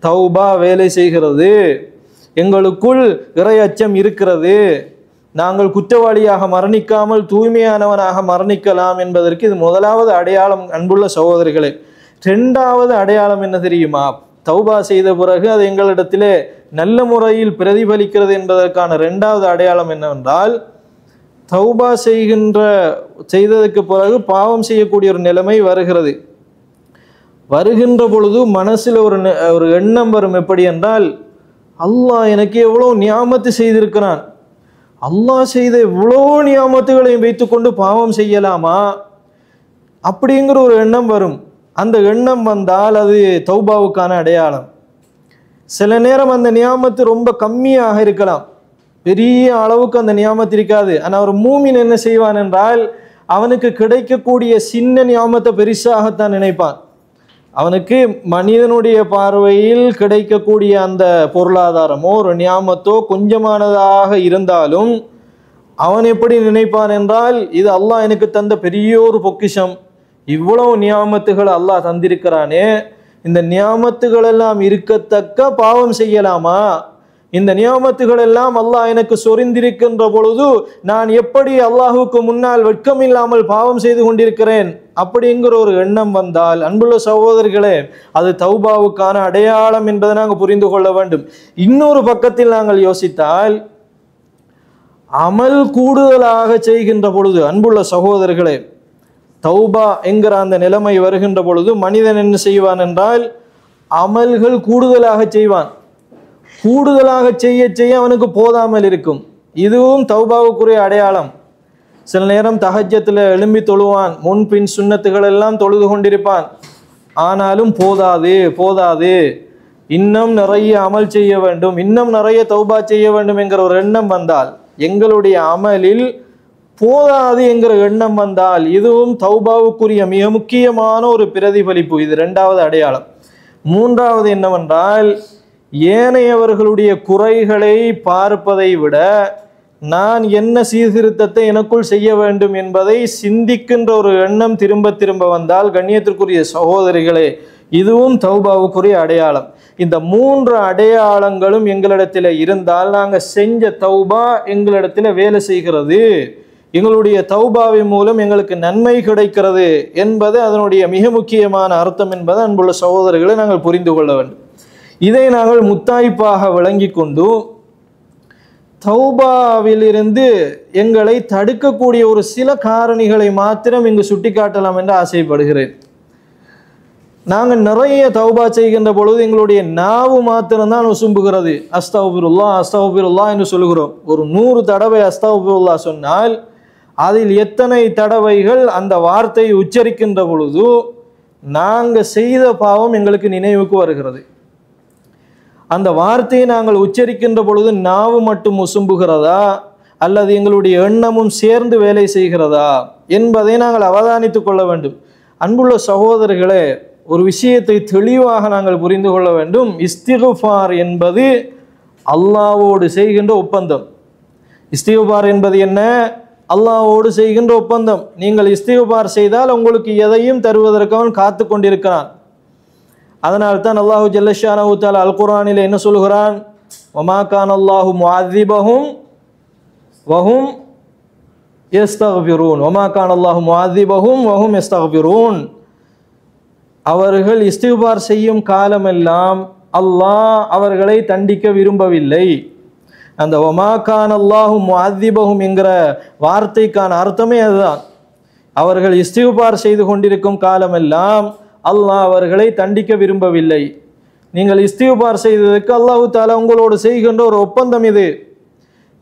தௌபா வேலை செய்கிறது. எங்களுக்குள் இறை அச்சம் இருக்கிறது, நாங்கள் குற்றவாளியாக மரணிக்காமல் தூய்மையானவனாக மரணிக்கலாம் என்பதற்கு இது முதலாவது அடையாளம். அன்புள்ள சகோதரர்களே, இரண்டாவது அடையாளம் என்ன தெரியுமா? தௌபா செய்த பிறகு அது எங்களிடத்திலே நல்ல முறையில் பிரதிபலிக்கிறது என்பதற்கான இரண்டாவது அடையாளம் என்னவென்றால், தௌபா செய்ததற்கு பிறகு பாவம் செய்யக்கூடிய ஒரு நிலைமை வருகிறது. வருகின்ற பொழுது மனசில் ஒரு எண்ணம் வரும். எப்படி என்றால், அல்லாஹ் எனக்கு எவ்வளோ நியாமத்து செய்திருக்கிறான், அல்லாஹ் செய்த இவ்வளோ நியாமத்துகளையும் வைத்துக்கொண்டு பாவம் செய்யலாமா அப்படிங்கிற ஒரு எண்ணம் வரும். அந்த எண்ணம் வந்தால் அது தௌபாவுக்கான அடையாளம். சில நேரம் அந்த நியாமத்து ரொம்ப கம்மியாக இருக்கலாம், பெரிய அளவுக்கு அந்த நியாமத்து இருக்காது. ஆனால் ஒரு மூமின் என்ன செய்வான் என்றால், அவனுக்கு கிடைக்கக்கூடிய சின்ன நியாமத்தை பெருசாகத்தான் நினைப்பான். அவனுக்கு மனிதனுடைய பார்வையில் கிடைக்கக்கூடிய அந்த பொருளாதாரமோ ஒரு நியாமத்தோ கொஞ்சமானதாக இருந்தாலும் அவன் எப்படி நினைப்பான் என்றால், இது அல்லாஹ் எனக்கு தந்த பெரிய ஒரு பொக்கிஷம், இவ்வளவு நியாமத்துகள் அல்லாஹ் தந்திருக்கிறானே, இந்த நியாமத்துகள் எல்லாம் இருக்கத்தக்க பாவம் செய்யலாமா, இந்த நியாமத்துகள் எல்லாம் அல்லாஹ் எனக்கு சொரிந்திருக்கின்ற பொழுது நான் எப்படி அல்லாஹுக்கு முன்னால் வெட்கம் இல்லாமல் பாவம் செய்து கொண்டிருக்கிறேன் அப்படிங்கிற ஒரு எண்ணம் வந்தால், அன்புள்ள சகோதரர்களே, அது தௌபாவுக்கான அடையாளம் என்பதை நாங்கள் புரிந்து கொள்ள வேண்டும். இன்னொரு பக்கத்தில் நாங்கள் யோசித்தால், அமல் கூடுதலாக செய்கின்ற பொழுது, அன்புள்ள சகோதரர்களே, தௌபா என்கிற அந்த நிலைமை வருகின்ற பொழுது மனிதன் என்ன செய்வான் என்றால், அமல்கள் கூடுதலாக செய்வான். கூடுதலாக செய்ய செய்ய அவனுக்கு போதாமல் இருக்கும். இதுவும் தௌபாவுக்குரிய அடையாளம். சில நேரம் தஹஜ்ஜத்தில் எழும்பி தொழுவான், முன்பின் சுன்னத்துகள் எல்லாம் தொழுது கொண்டிருப்பான். ஆனாலும் போதாது, இன்னும் நிறைய அமல் செய்ய வேண்டும், இன்னும் நிறைய தௌபா செய்ய வேண்டும் என்கிற ஒரு எண்ணம் வந்தால், எங்களுடைய அமலில் போதாது என்கிற எண்ணம் வந்தால், இதுவும் தௌபாவுக்குரிய மிக முக்கியமான ஒரு பிரதிபலிப்பு. இது இரண்டாவது அடையாளம். மூன்றாவது என்னவென்றால், ஏனையவர்களுடைய குறைகளை பார்ப்பதை விட நான் என்ன சீர்திருத்தத்தை எனக்குள் செய்ய வேண்டும் என்பதை சிந்திக்கின்ற ஒரு எண்ணம் திரும்ப திரும்ப வந்தால், கண்ணியத்திற்குரிய சகோதரிகளே, இதுவும் தௌபாவுக்குரிய அடையாளம். இந்த மூன்று அடையாளங்களும் எங்களிடத்தில் இருந்தால் நாங்கள் செஞ்ச தௌபா எங்களிடத்தில் வேலை செய்கிறது, எங்களுடைய தௌபாவின் மூலம் எங்களுக்கு நன்மை கிடைக்கிறது என்பது அதனுடைய மிக முக்கியமான அர்த்தம் என்பதை அன்புள்ள சகோதரர்களை நாங்கள் புரிந்து கொள்ள வேண்டும். இதை நாங்கள் முத்தாய்ப்பாக விளங்கி கொண்டு தௌபாவிலிருந்து எங்களை தடுக்கக்கூடிய ஒரு சில காரணிகளை மாத்திரம் இங்கு சுட்டிக்காட்டலாம் என்று ஆசைப்படுகிறேன். நாங்கள் நிறைய தௌபா செய்கின்ற பொழுது எங்களுடைய நாவு மாத்திரம்தான் உசும்புகிறது. அஸ்தக்ஃபிருல்லாஹ் அஸ்தக்ஃபிருல்லாஹ் என்று சொல்கிறோம். ஒரு 100 தடவை அஸ்தக்ஃபிருல்லாஹ் சொன்னால் அதில் எத்தனை தடவைகள் அந்த வார்த்தையை உச்சரிக்கின்ற பொழுது நாங்கள் செய்த பாவம் எங்களுக்கு நினைவுக்கு வருகிறது. அந்த வார்த்தையை நாங்கள் உச்சரிக்கின்ற பொழுது நாவு மட்டும் உசும்புகிறதா அல்லது எங்களுடைய எண்ணமும் சேர்ந்து வேலை செய்கிறதா என்பதை நாங்கள் அவதானித்து கொள்ள வேண்டும். அன்புள்ள சகோதரர்களே, ஒரு விஷயத்தை தெளிவாக நாங்கள் புரிந்து கொள்ள வேண்டும். இஸ்திக்ஃபார் என்பது அல்லாஹ்வோடு செய்கின்ற ஒப்பந்தம். இஸ்திக்ஃபார் என்பது என்ன? அல்லாஹ்வோடு செய்கின்ற ஒப்பந்தம். நீங்கள் இஸ்திக்ஃபார் செய்தால் உங்களுக்கு எதையும் தருவதற்கு அவன் காத்து கொண்டிருக்கிறான். அதனால்தான் அல்லாஹு ஜல்ல ஷானஹு தஆலா அல் குர்ஆனில் என்ன சொல்கிறான்? வமா கான அல்லாஹு முஅذிபஹும் வஹும் யஸ்தக்ஃபிரூன். வமா கான அல்லாஹு முஅذிபஹும் வஹும் யஸ்தக்ஃபிரூன். அவர்கள் இஸ்திக்பார் செய்யும் காலமெல்லாம் அல்லாஹ் அவர்களை தண்டிக்க விரும்பவில்லை. அந்த வமா கான அல்லாஹு முஅذிபஹும் என்கிற வார்த்தைக்கான அர்த்தமே அதுதான். அவர்கள் இஸ்திக்பார் செய்து கொண்டிருக்கும் காலமெல்லாம் அல்லாஹ் அவர்களை தண்டிக்க விரும்பவில்லை. நீங்கள் இஸ்திக்பார் செய்ததற்கு அல்லாஹு தஆலா உங்களோடு செய்கின்ற ஒரு ஒப்பந்தம் இது.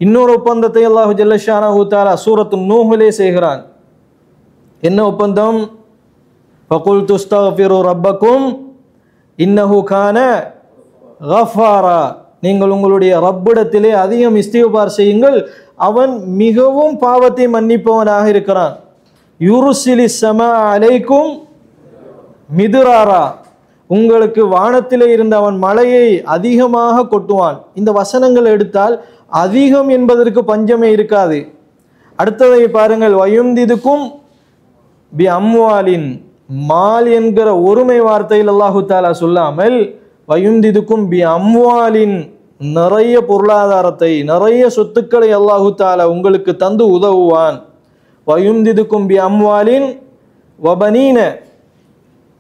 இன்னொரு ஒப்பந்தத்தை அல்லாஹு ஜல்ல ஷானஹு தஆலா சூரத்து நூஹிலே செய்கிறான். என்ன ஒப்பந்தம்? ஃபகுல்து அஸ்தக்ஃபிரு ரப்பக்கும் இன்னஹு கான கஃபாரா. நீங்கள் உங்களுடைய ரப்பிடத்திலே அதிகம் இஸ்திக்பார் செய்யுங்கள், அவன் மிகவும் பாவத்தை மன்னிப்பவனாக இருக்கிறான். யுர்சிலி ஸமா அலைக்கும் மிதுராரா. உங்களுக்கு வானத்திலே இருந்த அவன் மழையை அதிகமாக கொட்டுவான். இந்த வசனங்கள் எடுத்தால் அதிகம் என்பதற்கு பஞ்சமே இருக்காது. அடுத்ததை பாருங்கள். வயும்திதுக்கும் பி அம்வாலின். மால் என்கிற ஒருமை வார்த்தையில் அல்லாஹு தஆலா சொல்லாமல் வயும்திதுக்கும் பி அம்வாலின், நிறைய பொருளாதாரத்தை நிறைய சொத்துக்களை அல்லாஹு தஆலா உங்களுக்கு தந்து உதவுவான். வயும்திதுக்கும் பி அம்வாலின் வபனீன,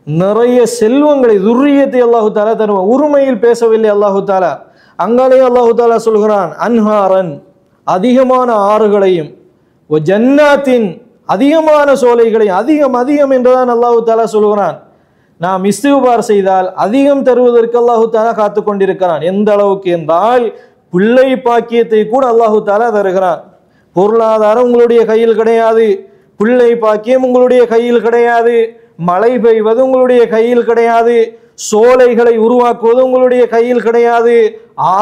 நிறைய செல்வங்களை துர்ரியத்தை அல்லாஹு தஆலா தருவான். உரிமையில் பேசவில்லை அல்லாஹு தஆலா. அங்காலே அல்லாஹு தஆலா சொல்கிறான் அன்ஹாரன், அதிகமான ஆறுகளையும், ஜன்னாத்தின், அதிகமான சோலைகளை, அதிகம் அதிகம் என்றுதான் அல்லாஹு தஆலா சொல்கிறான். நாம் இஸ்திக்பார் செய்தால் அதிகம் தருவதற்கு அல்லாஹு தஆலா காத்து கொண்டிருக்கிறான். எந்த அளவுக்கு என்றால் பிள்ளை பாக்கியத்தை கூட அல்லாஹு தஆலா தருகிறான். பொருளாதாரம் உங்களுடைய கையில் கிடையாது, பிள்ளை பாக்கியம் உங்களுடைய கையில் கிடையாது, மழை பெய்வது உங்களுடைய கையில் கிடையாது, சோலைகளை உருவாக்குவது உங்களுடைய கையில் கிடையாது,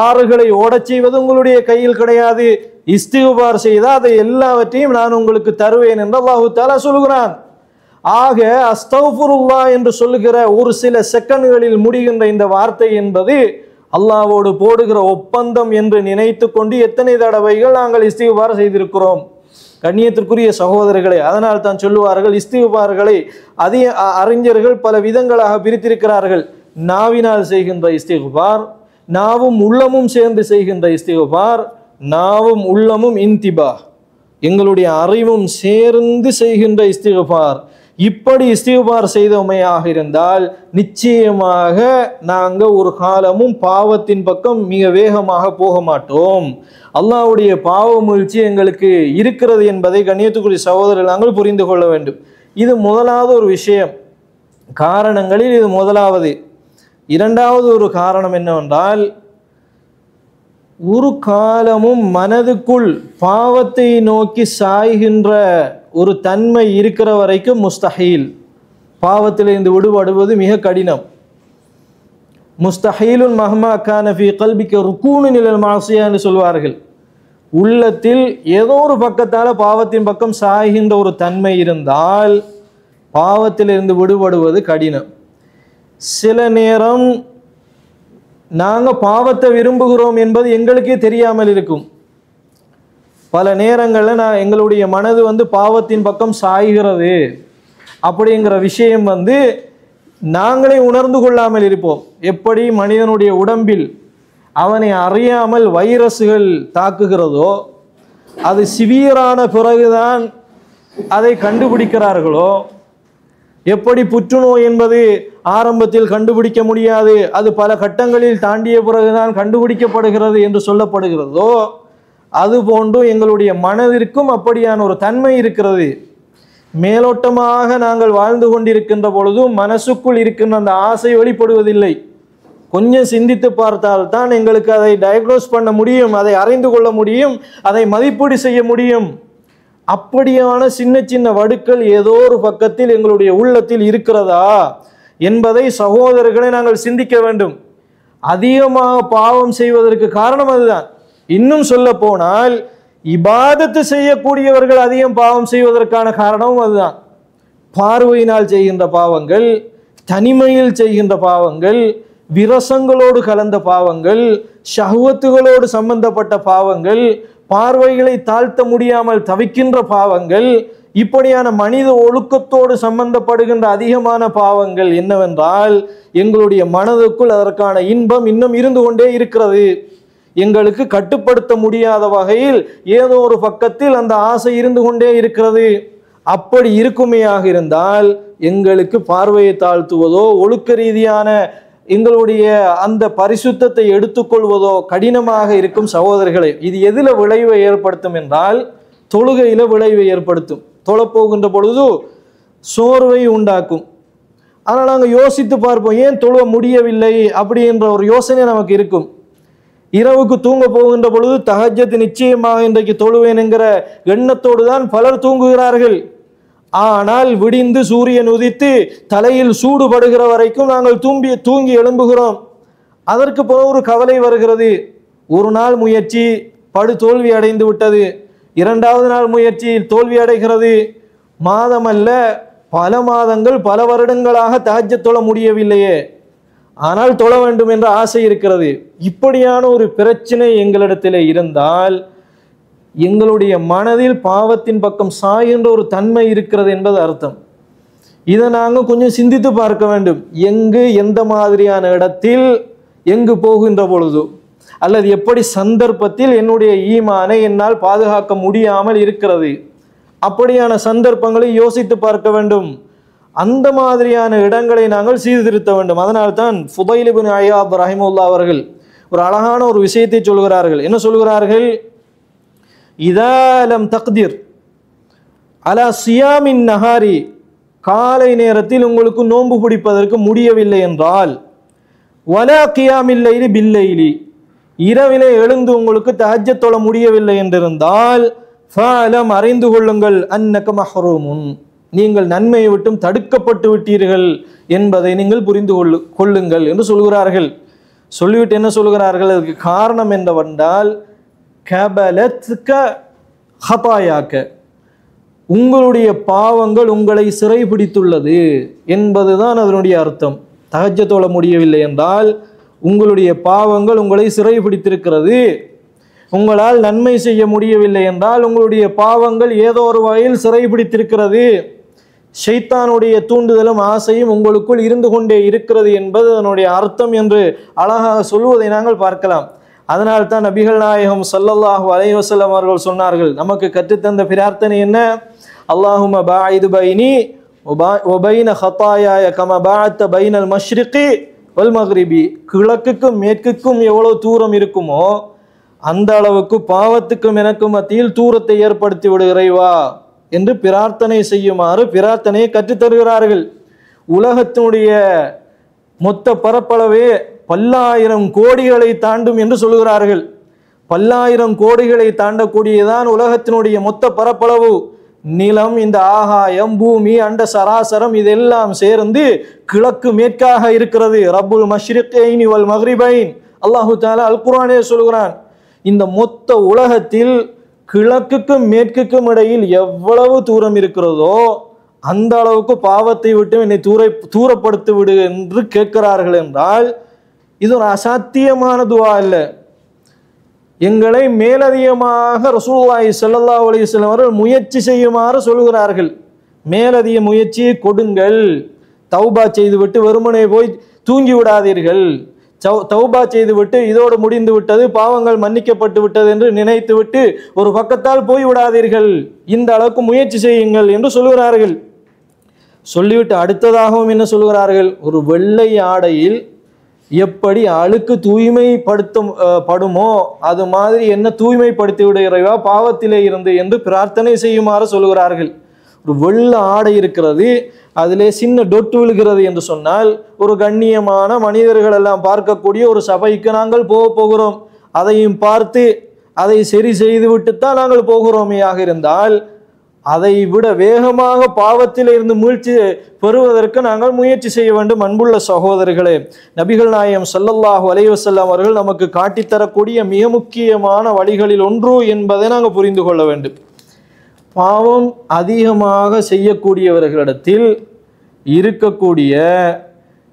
ஆறுகளை ஓடச் செய்வது உங்களுடைய கையில் கிடையாது. இஸ்திக்பார் செய்தால் அதை எல்லாவற்றையும் நான் உங்களுக்கு தருவேன் என்று அல்லாஹு தஆலா சொல்கிறான். ஆக அஸ்தக்ஃபிருல்லாஹ் என்று சொல்லுகிற ஒரு சில செகண்ட்களில் முடிகின்ற இந்த வார்த்தை என்பது அல்லாஹ்வோடு போடுகிற ஒப்பந்தம் என்று நினைத்து கொண்டு எத்தனை தடவைகள் நாங்கள் இஸ்திக்பார் செய்திருக்கிறோம். கண்ணியத்திற்குரிய சகோதரர்களே, அதனால் தான் சொல்லுவார்கள் இஸ்திக்பார்களை அதிக அறிஞர்கள் பல விதங்களாக பிரித்திருக்கிறார்கள். நாவினால் செய்கின்ற இஸ்திக்பார், நாவும் உள்ளமும் சேர்ந்து செய்கின்ற இஸ்திக்பார், நாவும் உள்ளமும் இன்திபா, எங்களுடைய அறிவும் சேர்ந்து செய்கின்ற இஸ்திக்பார். இப்படி இஸ்திக்பார் செய்தமையாக இருந்தால் நிச்சயமாக நாங்கள் ஒரு காலமும் பாவத்தின் பக்கம் மிக வேகமாக போக மாட்டோம். அல்லாஹ்வுடைய பாவ முயற்சி எங்களுக்கு இருக்கிறது என்பதை கண்ணியத்துக்குரிய சகோதரர்கள் நாங்கள் புரிந்து கொள்ள வேண்டும். இது முதலாவது ஒரு விஷயம், காரணங்களில் இது முதலாவது. இரண்டாவது ஒரு காரணம் என்னவென்றால், ஒரு காலமும் மனதுக்குள் பாவத்தை நோக்கி சாய்கின்ற ஒரு தன்மை இருக்கிற வரைக்கும் முஸ்தஹீல், பாவத்திலிருந்து விடுபடுவது மிக கடினம். முஸ்தஹீலுன் மஹ்மா கான ஃபீ கல்பிக ருக்கூனுன் இலல் மாசியா என்று சொல்வார்கள். உள்ளத்தில் ஏதோ ஒரு பக்கத்தால் பாவத்தின் பக்கம் சாய்கின்ற ஒரு தன்மை இருந்தால் பாவத்திலிருந்து விடுபடுவது கடினம். சில நேரம் நாங்கள் பாவத்தை விரும்புகிறோம் என்பது எங்களுக்கே தெரியாமல் இருக்கும். பல நேரங்களில் எங்களுடைய மனது பாவத்தின் பக்கம் சாய்கிறது அப்படிங்கிற விஷயம் நாங்களே உணர்ந்து கொள்ளாமல் இருப்போம். எப்படி மனிதனுடைய உடம்பில் அவனை அறியாமல் வைரஸ்கள் தாக்குகிறதோ, அது சிவியரான பிறகுதான் அதை கண்டுபிடிக்கிறார்களோ, எப்படி புற்றுநோய் என்பது ஆரம்பத்தில் கண்டுபிடிக்க முடியாது, அது பல கட்டங்களில் தாண்டிய பிறகுதான் கண்டுபிடிக்கப்படுகிறது என்று சொல்லப்படுகிறதோ, அதுபோன்று எங்களுடைய மனதிற்கும் அப்படியான ஒரு தன்மை இருக்கிறது. மேலோட்டமாக நாங்கள் வாழ்ந்து கொண்டிருக்கின்ற பொழுதும் மனசுக்குள் இருக்கின்ற அந்த ஆசை வெளிப்படுவதில்லை. கொஞ்சம் சிந்தித்து பார்த்தால்தான் எங்களுக்கு அதை டயக்னோஸ் பண்ண முடியும், அதை அறிந்து கொள்ள முடியும், அதை மதிப்பீடு செய்ய முடியும். அப்படியான சின்ன சின்ன வடுக்கள் ஏதோ ஒரு பக்கத்தில் எங்களுடைய உள்ளத்தில் இருக்கிறதா என்பதை சகோதரர்களை நாங்கள் சிந்திக்க வேண்டும். அதிகமாக பாவம் செய்வதற்கு காரணம் அதுதான். இன்னும் சொல்ல போனால் இபாதத்து செய்யக்கூடியவர்கள் அதிகம் பாவம் செய்வதற்கான காரணமும் அதுதான். பார்வையினால் செய்கின்ற பாவங்கள், தனிமையில் செய்கின்ற பாவங்கள், விரசங்களோடு கலந்த பாவங்கள், ஷஹ்வத்துகளோடு சம்பந்தப்பட்ட பாவங்கள், பார்வைகளை தாழ்த்த முடியாமல் தவிக்கின்ற பாவங்கள், இப்படியான மனித ஒழுக்கத்தோடு சம்பந்தப்படுகின்ற அதிகமான பாவங்கள் என்னவென்றால் எங்களுடைய மனதுக்குள் அதற்கான இன்பம் இன்னும் இருந்து கொண்டே இருக்கிறது. எங்களுக்கு கட்டுப்படுத்த முடியாத வகையில் ஏதோ ஒரு பக்கத்தில் அந்த ஆசை இருந்து கொண்டே இருக்கிறது. அப்படி இருக்குமேயாக இருந்தால் எங்களுக்கு பார்வையை தாழ்த்துவதோ ஒழுக்க ரீதியான எங்களுடைய அந்த பரிசுத்தத்தை எடுத்துக்கொள்வதோ கடினமாக இருக்கும் சகோதரர்களே. இது எதில் விளைவை ஏற்படுத்தும் என்றால் தொழுகையில விளைவை ஏற்படுத்தும். தொழப்போகின்ற பொழுது சோர்வை உண்டாக்கும். ஆனால் நாங்கள் யோசித்து பார்ப்போம், ஏன் தொழ முடியவில்லை அப்படின்ற ஒரு யோசனை நமக்கு இருக்கும். இரவுக்கு தூங்க போகின்ற பொழுது தஹஜ்ஜத் நிச்சயமாக இன்றைக்கு தொழுவேன் என்கிற எண்ணத்தோடு தான் பலர் தூங்குகிறார்கள். ஆனால் விடிந்து சூரியன் உதித்து தலையில் சூடுபடுகிற வரைக்கும் நாங்கள் தூங்கி எழும்புகிறோம். அதற்கு பிறகு ஒரு கவலை வருகிறது. ஒரு நாள் முயற்சி தோல்வி அடைந்து விட்டது, இரண்டாவது நாள் முயற்சி தோல்வி அடைகிறது. மாதமல்ல பல மாதங்கள் பல வருடங்களாக தஹஜ்ஜத் தொழ முடியவில்லையே, ஆனால் தொழ வேண்டும் என்ற ஆசை இருக்கிறது. இப்படியான ஒரு பிரச்சனை எங்களிடத்தில் இருந்தால் எங்களுடைய மனதில் பாவத்தின் பக்கம் சாய்கின்ற ஒரு தன்மை இருக்கிறது என்பது அர்த்தம். இதை நாங்கள் கொஞ்சம் சிந்தித்து பார்க்க வேண்டும். எந்த மாதிரியான இடத்தில் எங்கு போகின்ற பொழுது அல்லது எப்படி சந்தர்ப்பத்தில் என்னுடைய ஈமானை என்னால் பாதுகாக்க முடியாமல் இருக்கிறது, அப்படியான சந்தர்ப்பங்களை யோசித்து பார்க்க வேண்டும். அந்த மாதிரியான இடங்களை நாங்கள் சீர்திருத்த வேண்டும். அதனால்தான் ஃபுதைல் இப்னு ஐயாத் ரஹிமஹுல்லாஹ் அவர்கள் ஒரு அழகான ஒரு விஷயத்தை சொல்கிறார்கள். என்ன சொல்கிறார்கள்? இதா லம் தக்திர் அலா சியாமின் நஹாரி, காலை நேரத்தில் உங்களுக்கு நோன்பு பிடிப்பதற்கு முடியவில்லை என்றால், வலா கியாமில் லைலி பில்லைலி, இரவிலே எழுந்து உங்களுக்கு தஹஜ்ஜத் தொழ முடியவில்லை என்றிருந்தால், ஃபஅலம், அறிந்து கொள்ளுங்கள், அன்னக மஹ்ரூமுன், நீங்கள் நன்மையை விட்டும் தடுக்கப்பட்டு விட்டீர்கள் என்பதை நீங்கள் புரிந்து கொள்ளுங்கள் என்று சொல்கிறார்கள். சொல்லிவிட்டு என்ன சொல்கிறார்கள்? அதுக்கு காரணம் என்னவென்றால், கபலத்க ஹதாயாக்க, உங்களுடைய பாவங்கள் உங்களை சிறைபிடித்துள்ளது என்பதுதான் அதனுடைய அர்த்தம். தஹஜ்ஜத் தொழ முடியவில்லை என்றால் உங்களுடைய பாவங்கள் உங்களை சிறைபிடித்திருக்கிறது. உங்களால் நன்மை செய்ய முடியவில்லை என்றால் உங்களுடைய பாவங்கள் ஏதோ ஒரு வகையில் சிறைபிடித்திருக்கிறது. ஷைத்தானுடைய தூண்டுதலும் ஆசையும் உங்களுக்குள் இருந்து கொண்டே இருக்கிறது என்பது அதனுடைய அர்த்தம் என்று அழகாக சொல்வதை நாங்கள் பார்க்கலாம். அதனால்தான் நபிகள் நாயகம் ஸல்லல்லாஹு அலைஹி வஸல்லம் அவர்கள் சொன்னார்கள், நமக்கு கற்றுத்தந்த பிரார்த்தனை என்ன? அல்லாஹும்ம பாயிது பைனி வ பைன ஹதாயாய கமா பஅத்த பைனல் மஷ்ரிகி வல் மக்ரிபி, கிழக்குக்கும் மேற்குக்கும் எவ்வளவு தூரம் இருக்குமோ அந்த அளவுக்கு பாவத்துக்கும் எனக்கும் மத்தியில் தூரத்தை ஏற்படுத்தி விடு இறைவா என்று பிரார்த்தனை செய்யுமாறு பிரார்த்தனையை கற்றுத்தருகிறார்கள். உலகத்தினுடைய மொத்த பரப்பளவே பல்லாயிரம் கோடிகளை தாண்டும் என்று சொல்கிறார்கள். பல்லாயிரம் கோடிகளை தாண்டக்கூடியதான் உலகத்தினுடைய மொத்த பரப்பளவு. நிலம், இந்த ஆகாயம், பூமி, அண்ட சராசரம் இதெல்லாம் சேர்ந்து கிழக்கு மேற்காக இருக்கிறது. ரப்புல் மஷ்ரிகைனி வல் மக்ரிபைன், அல்லாஹு தஆலா அல் குர்ஆனே சொல்கிறான். இந்த மொத்த உலகத்தில் கிழக்குக்கும் மேற்குக்கும் இடையில் எவ்வளவு தூரம் இருக்கிறதோ அந்த அளவுக்கு பாவத்தை விட்டு என்னை தூரப்படுத்தி விடு என்று கேட்கிறார்கள் என்றால் இது ஒரு அசாத்தியமான துவா அல்ல. எங்களை மேலதிகமாக ரசூலுல்லாஹி ஸல்லல்லாஹு அலைஹி வஸல்லம் அவர்கள் முயற்சி செய்யுமாறு சொல்கிறார்கள். மேலதிக முயற்சியை கொடுங்கள். தௌபா செய்துவிட்டு வெறுமனே போய் தூங்கி விடாதீர்கள். தௌபா செய்துவிட்டு இதோடு முடிந்து விட்டது, பாவங்கள் மன்னிக்கப்பட்டு விட்டது என்று நினைத்து விட்டு ஒரு பக்கத்தால் போய் விடாதீர்கள். இந்த அளவுக்கு முயற்சி செய்யுங்கள் என்று சொல்கிறார்கள். சொல்லிவிட்டு அடுத்ததாகவும் என்ன சொல்கிறார்கள்? ஒரு வெள்ளை ஆடையில் எப்படி அழுக்கு தூய்மைப்படுத்தப்படுமோ அது மாதிரி என்ன தூய்மைப்படுத்தி விடுகிறவா பாவத்திலே இருந்து என்று பிரார்த்தனை செய்யுமாறு சொல்கிறார்கள். ஒரு வெள்ளை ஆடை இருக்கிறது, அதிலே சின்ன டொட்டு விழுகிறது என்று சொன்னால் ஒரு கண்ணியமான மனிதர்கள் எல்லாம் பார்க்கக்கூடிய ஒரு சபைக்கு நாங்கள் போகிறோம். அதையும் பார்த்து அதை சரி செய்து விட்டுத்தான் நாங்கள் போகிறோமேயாக இருந்தால் அதை விட வேகமாக பாவத்தில் இருந்து மீழ்ச்சி பெறுவதற்கு நாங்கள் முயற்சி செய்ய வேண்டும். அன்புள்ள சகோதரர்களே, நபிகள் நாயகம் ஸல்லல்லாஹு அலைஹி வஸல்லம் அவர்கள் நமக்கு காட்டித்தரக்கூடிய மிக முக்கியமான வழிகளில் ஒன்று என்பதை நாங்கள் புரிந்து கொள்ள வேண்டும். பாவம் அதிகமாக செய்யக்கூடியவர்களிடத்தில் இருக்கக்கூடிய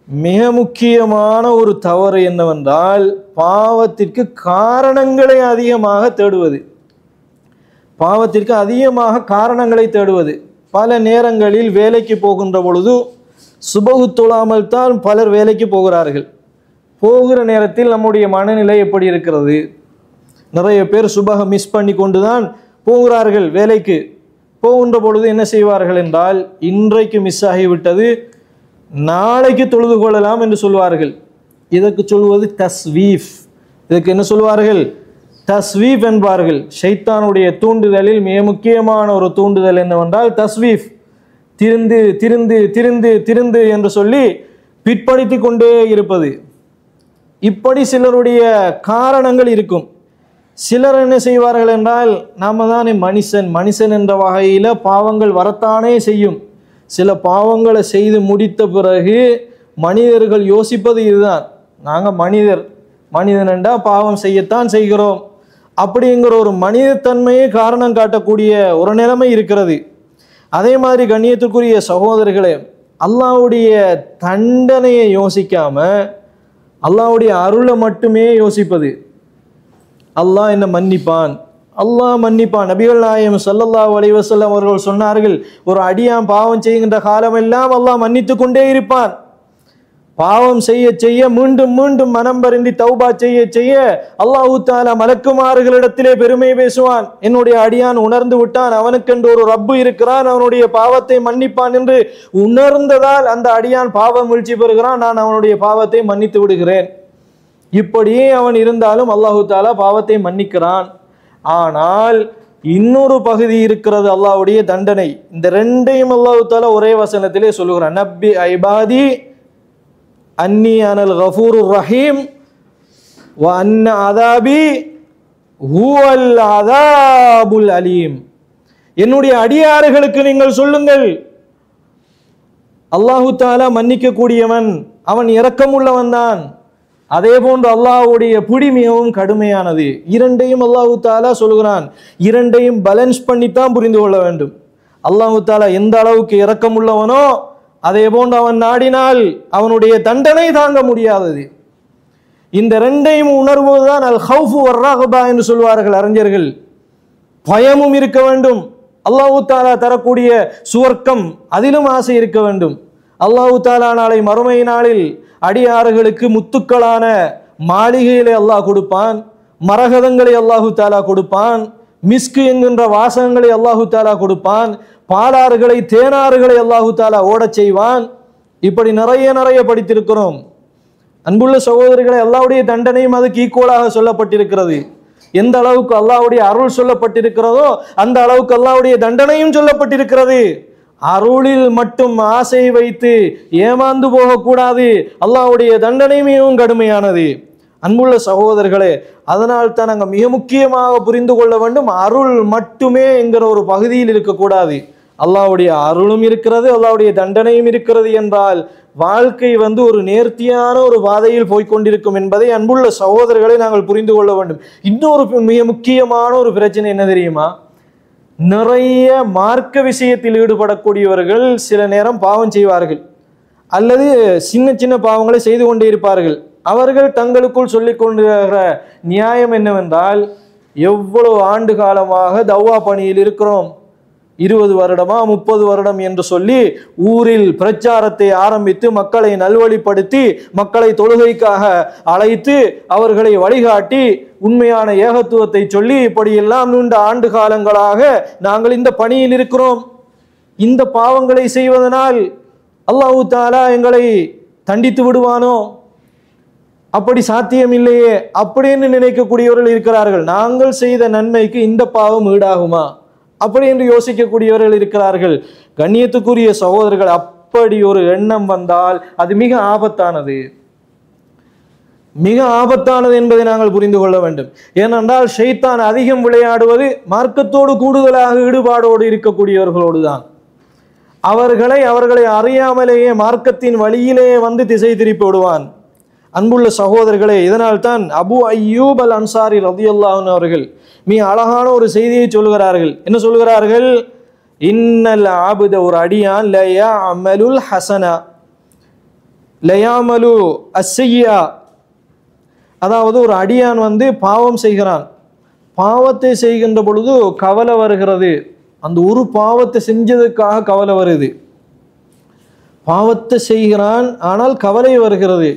மிக முக்கியமான ஒரு தவறு என்னவென்றால் பாவத்திற்கு காரணங்களை அதிகமாக தேடுவது. பாவத்திற்கு அதிகமாக காரணங்களை தேடுவது. பல நேரங்களில் வேலைக்கு போகின்ற பொழுது சுபஹு தொழாமல் தான் பலர் வேலைக்கு போகிறார்கள். போகிற நேரத்தில் நம்முடைய மனநிலை எப்படி இருக்கிறது? நிறைய பேர் சுபஹ மிஸ் பண்ணி கொண்டுதான் போகிறார்கள் வேலைக்கு. போகின்ற பொழுது என்ன செய்வார்கள் என்றால், இன்றைக்கு மிஸ் ஆகிவிட்டது, நாளைக்கு தொழுது கொள்ளலாம் என்று சொல்வார்கள். இதற்கு சொல்வது தஸ்வீஃப். இதுக்கு என்ன சொல்வார்கள்? தஸ்வீஃப் என்பார்கள். ஷைத்தானுடைய தூண்டுதலில் மிக முக்கியமான ஒரு தூண்டுதல் என்னவென்றால் தஸ்வீஃப். திருந்து திருந்து திருந்து திருந்து என்று சொல்லி பிற்படுத்தி கொண்டே இருப்பது. இப்படி சிலருடைய காரணங்கள் இருக்கும். சிலர் என்ன செய்வார்கள் என்றால், நாம தானே மனுஷன் என்ற வகையில் பாவங்கள் வரத்தானே செய்யும். சில பாவங்களை செய்து முடித்த பிறகு மனிதர்கள் யோசிப்பது இதுதான், நாங்கள் மனிதன் என்றால் பாவம் செய்யத்தான் செய்கிறோம் அப்படிங்கிற ஒரு மனிதத்தன்மையை காரணம் காட்டக்கூடிய ஒரு நிலைமை இருக்கிறது. அதே மாதிரி கண்ணியத்துக்குரிய சகோதரர்களே, அல்லாஹ்வுடைய தண்டனையை யோசிக்காம அல்லாஹ்வுடைய அருளை மட்டுமே யோசிப்பது. அல்லாஹ் என்ன மன்னிப்பான், அல்லாஹ் மன்னிப்பான். நபிகள் நாயகம் ஸல்லல்லாஹு அலைஹி வஸல்லம் அவர்கள் சொன்னார்கள், ஒரு அடியான் பாவம் செய்கின்ற காலமெல்லாம் அல்லாஹ் மன்னித்து கொண்டே இருப்பான். பாவம் செய்ய செய்ய மீண்டும் மீண்டும் மனம் வருந்தி தௌபா செய்ய செய்ய அல்லாஹு தஆலா மலக்குமார்களிடத்திலே பெருமை பேசுவான். என்னுடைய அடியான் உணர்ந்து விட்டான், அவனுக்கென்று ஒரு ரப்பு இருக்கிறான், அவனுடைய பாவத்தை மன்னிப்பான் என்று உணர்ந்ததால் அந்த அடியான் பாவம் வீழ்ச்சி பெறுகிறான், நான் அவனுடைய பாவத்தை மன்னித்து விடுகிறேன். இப்படியே அவன் இருந்தாலும் அல்லாஹு தஆலா பாவத்தை மன்னிக்கிறான். ஆனால் இன்னொரு பகுதி இருக்கிறது, அல்லாஹ்வுடைய தண்டனை. இந்த ரெண்டையும் அல்லாஹு தஆலா ஒரே வசனத்திலே சொல்லுகிறான். நப்பி ஐபாதி அன்னி அனல் கஃபூருர் ரஹீம் வ அன்ன அதாபி ஹுவல் அதாபுல் அலீம். என்னுடைய அடியார்களுக்கு நீங்கள் சொல்லுங்கள், அல்லாஹு தஆலா மன்னிக்க கூடியவன், அவன் இரக்கமுள்ளவன் தான். அதே போன்று அல்லாஹ்வுடைய பிடி மிகவும் கடுமையானது. இரண்டையும் அல்லாஹு தஆலா சொல்கிறான். இரண்டையும் பேலன்ஸ் பண்ணித்தான் புரிந்து கொள்ள வேண்டும். அல்லாஹு தஆலா எந்த அளவுக்கு இரக்கமுள்ளவனோ அதே போன்று அவன் நாடினால் அவனுடைய தண்டனை தாங்க முடியாதது. இந்த ரெண்டையும் உணர்வுதான் அல் ஹவுஃபு வர் ரஹபா என்று சொல்வார்கள் அறிஞர்கள். பயமும் இருக்க வேண்டும், அல்லாஹு தஆலா தரக்கூடிய சுவர்க்கம் அதிலும் ஆசை இருக்க வேண்டும். அல்லாஹு தஆலா நாளை மறுமை நாளில் அடியார்களுக்கு முத்துக்களான மாளிகைகளை அல்லாஹ் கொடுப்பான், மரகதங்களை அல்லாஹு தஆலா கொடுப்பான், மிஸ்கு என்கின்ற வாசகங்களை அல்லாஹு தஆலா கொடுப்பான், பாலாறுகளை தேனாறுகளை அல்லாஹு தஆலா ஓடச் செய்வான். இப்படி நிறைய படித்திருக்கிறோம். அன்புள்ள சகோதரர்களை, அல்லாஹ்வுடைய தண்டனையும் அதுக்கு ஈக்குவலாக சொல்லப்பட்டிருக்கிறது. எந்த அளவுக்கு அல்லாஹ்வுடைய அருள் சொல்லப்பட்டிருக்கிறதோ அந்த அளவுக்கு அல்லாஹ்வுடைய தண்டனையும் சொல்லப்பட்டிருக்கிறது. அருளில் மட்டும் ஆசை வைத்து ஏமாந்து போகக்கூடாது. அல்லாஹ்வுடைய தண்டனை மிகவும் கடுமையானது. அன்புள்ள சகோதரர்களே, அதனால் தான் நாங்கள் மிக முக்கியமாக புரிந்து கொள்ள வேண்டும், அருள் மட்டுமே என்கிற ஒரு பகுதியில் இருக்கக்கூடாது. அல்லாஹ்வுடைய அருளும் இருக்கிறது, அல்லாஹ்வுடைய தண்டனையும் இருக்கிறது என்றால் வாழ்க்கை ஒரு நேர்த்தியான ஒரு பாதையில் போய்கொண்டிருக்கும் என்பதை அன்புள்ள சகோதரர்களை நாங்கள் புரிந்து கொள்ள வேண்டும். இன்னொரு மிக முக்கியமான ஒரு பிரச்சனை என்ன தெரியுமா? நிறைய மார்க்க விஷயத்தில் ஈடுபடக்கூடியவர்கள் சில நேரம் பாவம் செய்வார்கள், அல்லது சின்ன சின்ன பாவங்களை செய்து கொண்டே இருப்பார்கள். அவர்கள் தங்களுக்குள் சொல்லிக் கொண்டிருக்கிற நியாயம் என்னவென்றால், எவ்வளவு ஆண்டு காலமாக தவ்வா பணியில் இருக்கிறோம், 20 வருடமா 30 வருடம் என்று சொல்லி ஊரில் பிரச்சாரத்தை ஆரம்பித்து மக்களை நல்வழிப்படுத்தி மக்களை தொழுகைக்காக அழைத்து அவர்களை வழிகாட்டி உண்மையான ஏகத்துவத்தை சொல்லி இப்படியெல்லாம் நீண்ட ஆண்டு காலங்களாக நாங்கள் இந்த பணியில் இருக்கிறோம். இந்த பாவங்களை செய்வதனால் அல்லாஹு தஆலா எங்களை தண்டித்து விடுவானோ? அப்படி சாத்தியம் இல்லையே அப்படின்னு நினைக்கக்கூடியவர்கள் இருக்கிறார்கள். நாங்கள் செய்த நன்மைக்கு இந்த பாவம் ஈடாகுமா அப்படி என்று யோசிக்கக்கூடியவர்கள் இருக்கிறார்கள். கண்ணியத்துக்குரிய சகோதரர்கள், அப்படி ஒரு எண்ணம் வந்தால் அது மிக ஆபத்தானது, மிக ஆபத்தானது என்பதை நாங்கள் புரிந்து கொள்ள வேண்டும். ஏனென்றால் ஷைத்தான் அதிகம் விளையாடுவது மார்க்கத்தோடு கூடுதலாக ஈடுபாடோடு இருக்கக்கூடியவர்களோடு தான். அவர்களை அறியாமலேயே மார்க்கத்தின் வழியிலேயே திசை திருப்பி விடுவான். அன்புள்ள சகோதரர்களே, இதனால் தான் அபு அய்யூப் அல் அன்சாரி ரலியல்லாஹு அன்ஹு அவர்கள் மிக அழகான ஒரு செய்தியை சொல்கிறார்கள். என்ன சொல்கிறார்கள்? இன்னல் ஆபுத, ஒரு அடியான், லயஅமலுல் ஹஸனா லயஅமலு அஸ்ஸய்யா, அதாவது ஒரு அடியான் பாவம் செய்கிறான். பாவத்தை செய்கின்ற பொழுது கவலை வருகிறது, அந்த ஒரு பாவத்தை செஞ்சதுக்காக கவலை வருது. பாவத்தை செய்கிறான் ஆனால் கவலை வருகிறது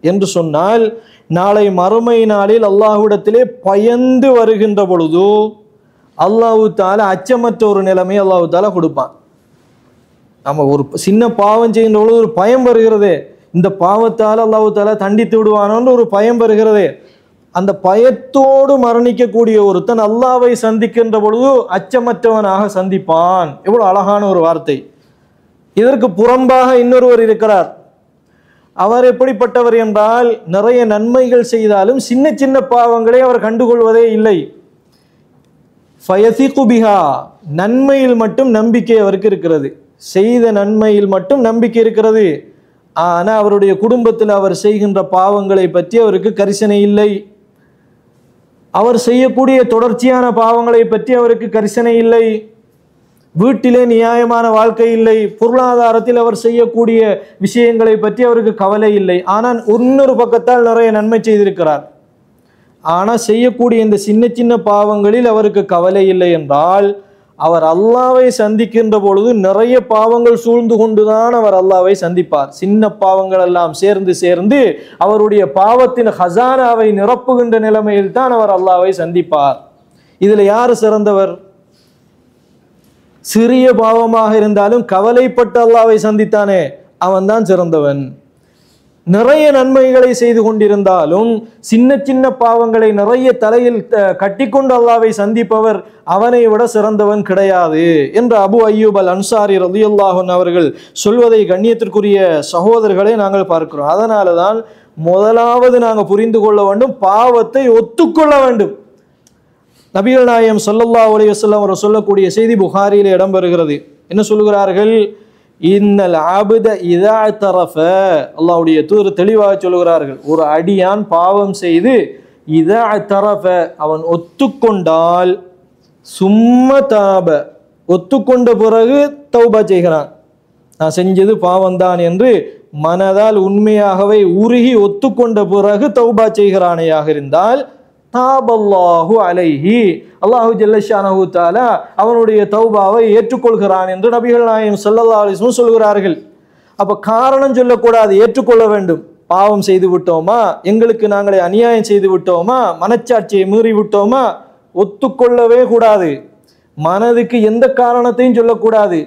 என்று சொன்னால் நாளை மறுமை நாளில் அல்லாஹ்விடத்திலே பயந்து வருகின்ற பொழுது அல்லாஹ் தஆலா அச்சமற்ற ஒரு நிலைமை அல்லாஹ் தஆலா கொடுப்பான். நம்ம ஒரு சின்ன பாவம் செய்கின்ற பொழுது ஒரு பயம் வருகிறதே, இந்த பாவத்தால் அல்லாஹ் தஆலா தண்டித்து விடுவானோன்னு ஒரு பயம் வருகிறதே, அந்த பயத்தோடு மரணிக்கக்கூடிய ஒருத்தன் அல்லாஹ்வை சந்திக்கின்ற பொழுது அச்சமற்றவனாக சந்திப்பான். எவ்வளவு அழகான ஒரு வார்த்தை. இதற்கு புறம்பாக இன்னொருவர் இருக்கிறார். அவர் எப்படிப்பட்டவர் என்றால், நிறைய நன்மைகள் செய்தாலும் சின்ன சின்ன பாவங்களை அவர் கண்டுகொள்வதே இல்லை. ஃபயசிகு பிஹா, நன்மையில் மட்டும் நம்பிக்கை அவருக்கு இருக்கிறது, செய்த நன்மையில் மட்டும் நம்பிக்கை இருக்கிறது. ஆனால் அவருடைய குடும்பத்தில் அவர் செய்கின்ற பாவங்களை பற்றி அவருக்கு கரிசனை இல்லை. அவர் செய்யக்கூடிய தொடர்ச்சியான பாவங்களை பற்றி அவருக்கு கரிசனை இல்லை. வீட்டிலே நியாயமான வாழ்க்கை இல்லை. பொருளாதாரத்தில் அவர் செய்யக்கூடிய விஷயங்களை பற்றி அவருக்கு கவலை இல்லை. ஆனால் இன்னொரு பக்கத்தால் நிறைய நன்மை செய்திருக்கிறார். ஆனால் செய்யக்கூடிய இந்த சின்ன சின்ன பாவங்களில் அவருக்கு கவலை இல்லை என்றால், அவர் அல்லாஹ்வை சந்திக்கின்ற பொழுது நிறைய பாவங்கள் சூழ்ந்து கொண்டுதான் அவர் அல்லாஹ்வை சந்திப்பார். சின்ன பாவங்கள் எல்லாம் சேர்ந்து சேர்ந்து அவருடைய பாவத்தின் ஹசானாவை நிரப்புகின்ற நிலைமையில் தான் அவர் அல்லாஹ்வை சந்திப்பார். இதுல யார் சிறந்தவர்? சிறிய பாவமாக இருந்தாலும் கவலைப்பட்டு அல்லாஹ்வை சந்தித்தானே, அவன்தான் சிறந்தவன். நிறைய நன்மைகளை செய்து கொண்டிருந்தாலும் சின்ன சின்ன பாவங்களை நிறைய தலையில் கட்டிக்கொண்டு அல்லாஹ்வை சந்திப்பவர் அவனை விட சிறந்தவன் கிடையாது என்று அபு அய்யூப் அல் அன்சாரி ரலியல்லாஹு அன்ஹு அவர்கள் சொல்வதை கண்ணியத்திற்குரிய சகோதரர்களை நாங்கள் பார்க்கிறோம். அதனால தான் முதலாவது நாங்கள் புரிந்து கொள்ள வேண்டும், பாவத்தை ஒத்துக்கொள்ள வேண்டும். நபிகள் நாயகம் ஸல்லல்லாஹு அலைஹி வஸல்லம் அவர் சொல்லக்கூடிய செய்தி புகாரியிலே இடம்பெறுகிறது. என்ன சொல்கிறார்கள்? இன்னல் அபத இதா தரஃப, அல்லாஹ்வுடைய தூதர் தெளிவாக சொல்கிறார்கள், ஒரு அடியான் பாவம் செய்து இதா தரஃப, அவன் ஒத்துக்கொண்டால், சும்ம தாப, ஒத்துக்கொண்ட பிறகு தௌபா செய்கிறான், நான் செஞ்சது பாவம்தான் என்று மனதால் உண்மையாகவே உருகி ஒத்துக்கொண்ட பிறகு தௌபா செய்கிறானேயாக இருந்தால், தாபல்லாஹு அலைஹி, அல்லாஹு ஜல்லஷானஹு தஆலா அவனுடைய தௌபாவை ஏற்றுக்கொள்கிறான் என்று நபிகள் நாயகம் ஸல்லல்லாஹு அலைஹி வஸல்லம் சொல்கிறார்கள். அப்ப காரணம் சொல்லக்கூடாது, ஏற்றுக்கொள்ள வேண்டும். பாவம் செய்து விட்டோமா, எங்களுக்கு நாங்களே அநியாயம் செய்து விட்டோமா, மனச்சாட்சியை மீறி விட்டோமா, ஒத்துக்கொள்ளவே கூடாது. மனதுக்கு எந்த காரணத்தையும் சொல்லக்கூடாது.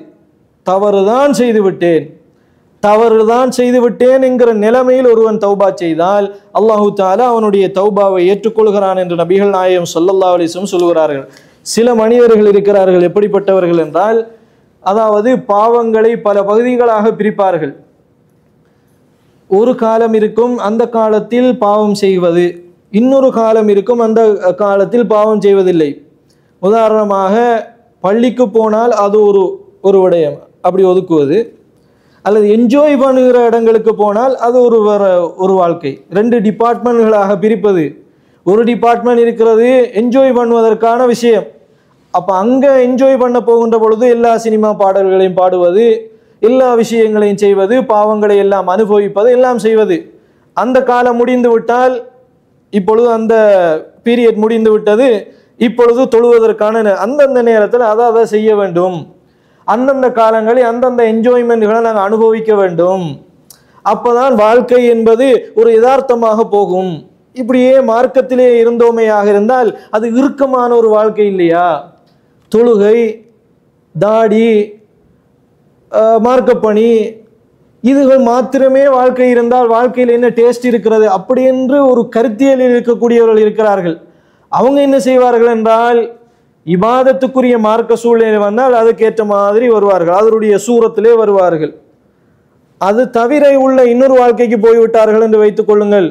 தவறுதான் செய்து விட்டேன், தவறுதான் செய்து விட்டேன் என்கிற நிலைமையில் ஒருவன் தௌபா செய்தால் அல்லாஹு தஆலா அவனுடைய தௌபாவை ஏற்றுக்கொள்கிறான் என்று நபிகள் நாயகம் ஸல்லல்லாஹு அலைஹி வஸல்லம் சொல்கிறார்கள். சில மனிதர்கள் இருக்கிறார்கள், எப்படிப்பட்டவர்கள் என்றால், அதாவது பாவங்களை பல பகுதிகளாக பிரிப்பார்கள். ஒரு காலம் இருக்கும் அந்த காலத்தில் பாவம் செய்வது, இன்னொரு காலம் இருக்கும் அந்த காலத்தில் பாவம் செய்வதில்லை. உதாரணமாக பள்ளிக்கு போனால் அது ஒரு விடயம், அப்படி ஒதுக்குவது, அல்லது என்ஜாய் பண்ணுகிற இடங்களுக்கு போனால் அது ஒரு வாழ்க்கை. ரெண்டு டிபார்ட்மெண்ட்களாக பிரிப்பது. ஒரு டிபார்ட்மெண்ட் இருக்கிறது என்ஜாய் பண்ணுவதற்கான விஷயம். அப்போ அங்கே என்ஜாய் பண்ண போகின்ற பொழுது எல்லா சினிமா பாடல்களையும் பாடுவது, எல்லா விஷயங்களையும் செய்வது, பாவங்களை எல்லாம் அனுபவிப்பது, எல்லாம் செய்வது. அந்த காலம் முடிந்து விட்டால், இப்பொழுது அந்த பீரியட் முடிந்து விட்டது, இப்பொழுது தொழுவதற்கான அந்தந்த நேரத்தில் அதை செய்ய வேண்டும். அந்தந்த காலங்களில் அந்தந்த என்ஜாய்மெண்ட்களை நாங்கள் அனுபவிக்க வேண்டும். அப்போதான் வாழ்க்கை என்பது ஒரு யதார்த்தமாக போகும். இப்படியே மார்க்கத்திலே இருந்தோமையாக இருந்தால் அது இறுக்கமான ஒரு வாழ்க்கை இல்லையா? தொழுகை, தாடி, மார்க்கப்பணி, இதுகள் மாத்திரமே வாழ்க்கை இருந்தால் வாழ்க்கையில் என்ன டேஸ்ட் இருக்கிறது அப்படி என்று ஒரு கருத்தியலில் இருக்கக்கூடியவர்கள் இருக்கிறார்கள். அவங்க என்ன செய்வார்கள் என்றால், இபாதத்துக்குரிய மார்க்க சூழ்நிலை வந்தால் அதுக்கேற்ற மாதிரி வருவார்கள், அதனுடைய சூரத்திலே வருவார்கள். அது தவிர உள்ள இன்னொரு வாழ்க்கைக்கு போய்விட்டார்கள் என்று வைத்துக் கொள்ளுங்கள்,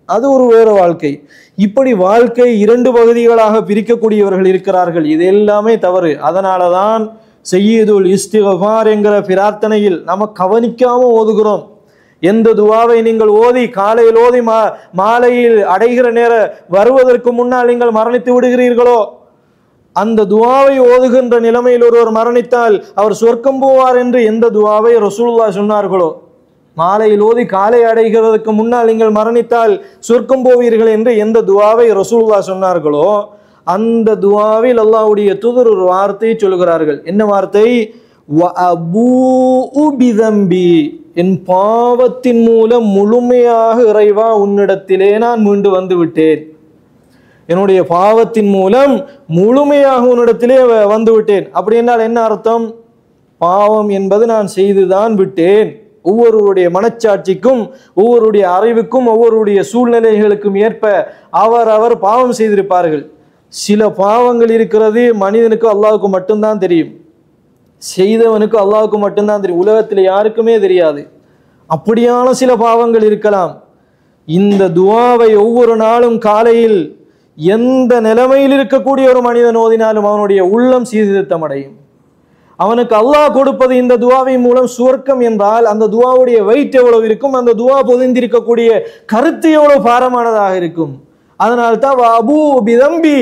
அது ஒரு வேறு வாழ்க்கை. இப்படி வாழ்க்கை இரண்டு பகுதிகளாக பிரிக்கக்கூடியவர்கள் இருக்கிறார்கள். இது எல்லாமே தவறு. அதனால தான் சய்யிதுல் இஸ்திக்ஃபார் என்கிற பிரார்த்தனையில் நம்ம கவனிக்காம ஓதுகிறோம். எந்த துவாவை நீங்கள் ஓதி காலையில் ஓதி மாலையில் அடைகிற நேர வருவதற்கு முன்னால் நீங்கள் மரணித்து விடுகிறீர்களோ, அந்த துவாவை ஓதுகின்ற நிலைமையில் ஒருவர் மரணித்தால் அவர் சொர்க்கம் போவார் என்று எந்த துவாவை ரசூலுல்லாஹ் சொன்னார்களோ, மாலையில் ஓதி காலை அடைகிறதுக்கு முன்னால் நீங்கள் மரணித்தால் சொர்க்கம் போவீர்கள் என்று எந்த துவாவை ரசூலுல்லாஹ் சொன்னார்களோ, அந்த துவாவில் அல்லாஹ்வுடைய தூதர் ஒரு வார்த்தையை சொல்கிறார்கள். என்ன வார்த்தை? வஅபூஉ பிதம்பி, என் பாவத்தின் மூலம் முழுமையாக இறைவா உன்னிடத்திலே நான் மீண்டு வந்து விட்டேன். என்னுடைய பாவத்தின் மூலம் முழுமையாக உன்னிடத்திலே வந்து விட்டேன். அப்படி என்றால் என்ன அர்த்தம்? பாவம் என்பது நான் செய்துதான் விட்டேன். ஒவ்வொருவருடைய மனச்சாட்சிக்கும், ஒவ்வொருடைய அறிவுக்கும், ஒவ்வொருடைய சூழ்நிலைகளுக்கும் ஏற்ப அவர் பாவம் செய்திருப்பார்கள். சில பாவங்கள் இருக்கிறது மனிதனுக்கு அல்லாஹ்வுக்கு மட்டும்தான் தெரியும், செய்தவனுக்கு அல்லாஹ்வுக்கு மட்டும்தான் தெரியும், உலகத்தில் யாருக்குமே தெரியாது. அப்படியான சில பாவங்கள் இருக்கலாம். இந்த துஆவை ஒவ்வொரு நாளும் காலையில் எந்த நிலைமையில் இருக்கக்கூடிய ஒரு மனிதன் ஓதினாலும் அவனுடைய உள்ளம் சீர்திருத்தம் அடையும். அவனுக்கு அல்லாஹ் கொடுப்பது இந்த துஆவின் மூலம் சுவர்க்கம் என்றால் அந்த துஆவுடைய வெயிட் எவ்வளவு இருக்கும், அந்த துஆ பொதிந்திருக்கக்கூடிய கருத்து எவ்வளவு பாரமானதாக இருக்கும். அதனால்தான் அபூ பிதம்பி,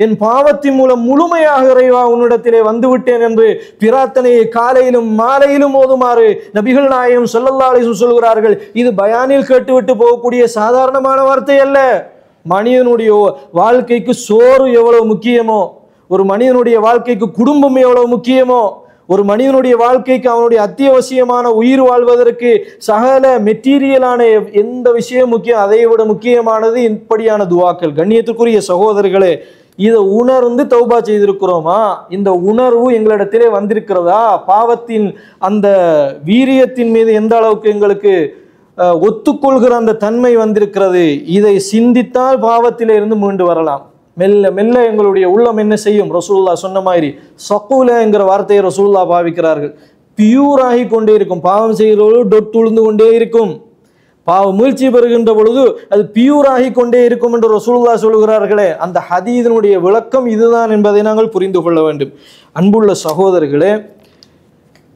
என் பாவத்தின் மூலம் முழுமையாக இறைவா உன்னிடத்திலே வந்துவிட்டேன் என்று பிரார்த்தனையை காலையிலும் மாலையிலும் ஓதுமாறு நபிகள் நாயகம் ஸல்லல்லாஹு அலைஹி வஸல்லம் சொல்கிறார்கள். இது பயானில் கேட்டுவிட்டு போகக்கூடிய சாதாரணமான வார்த்தை அல்ல. மனிதனுடைய வாழ்க்கைக்கு சோறு எவ்வளவு முக்கியமோ, ஒரு மனிதனுடைய வாழ்க்கைக்கு குடும்பம் எவ்வளவு முக்கியமோ, ஒரு மனிதனுடைய வாழ்க்கைக்கு அவனுடைய அத்தியாவசியமான உயிர் வாழ்வதற்கு சகல மெட்டீரியலான எந்த விஷயம் முக்கியம், அதை விட முக்கியமானது இப்படியான துஆக்கள். கண்ணியத்துக்குரிய சகோதரர்களே, இதை உணர்ந்து தௌபா செய்திருக்கிறோமா? இந்த உணர்வு எங்களிடத்திலே வந்திருக்கிறதா? பாவத்தின் அந்த வீரியத்தின் மீது எந்த அளவுக்கு எங்களுக்கு ஒத்துக்கொள்கிற அந்த தன்மை வந்திருக்கிறது? இதை சிந்தித்தால் பாவத்திலே இருந்து மீண்டு வரலாம். மெல்ல மெல்ல எங்களுடைய உள்ளம் என்ன செய்யும்? ரசூலுல்லாஹ் சொன்ன மாதிரி சக்கூல என்கிற வார்த்தையை ரசூலுல்லாஹ் பாவிக்கிறார்கள். பியூர் ஆகி கொண்டே இருக்கும். பாவம் செய்கிறவர்கள் டொட் உழுந்து கொண்டே இருக்கும். பாவம் மீழ்ச்சி பெறுகின்ற பொழுது அது பியூர் ஆகி கொண்டே இருக்கும் என்று ரசூலுல்லாஹ் சொல்கிறார்களே, அந்த ஹதீஸினுடைய விளக்கம் இதுதான் என்பதை நாங்கள் புரிந்து கொள்ள வேண்டும். அன்புள்ள சகோதரர்களே,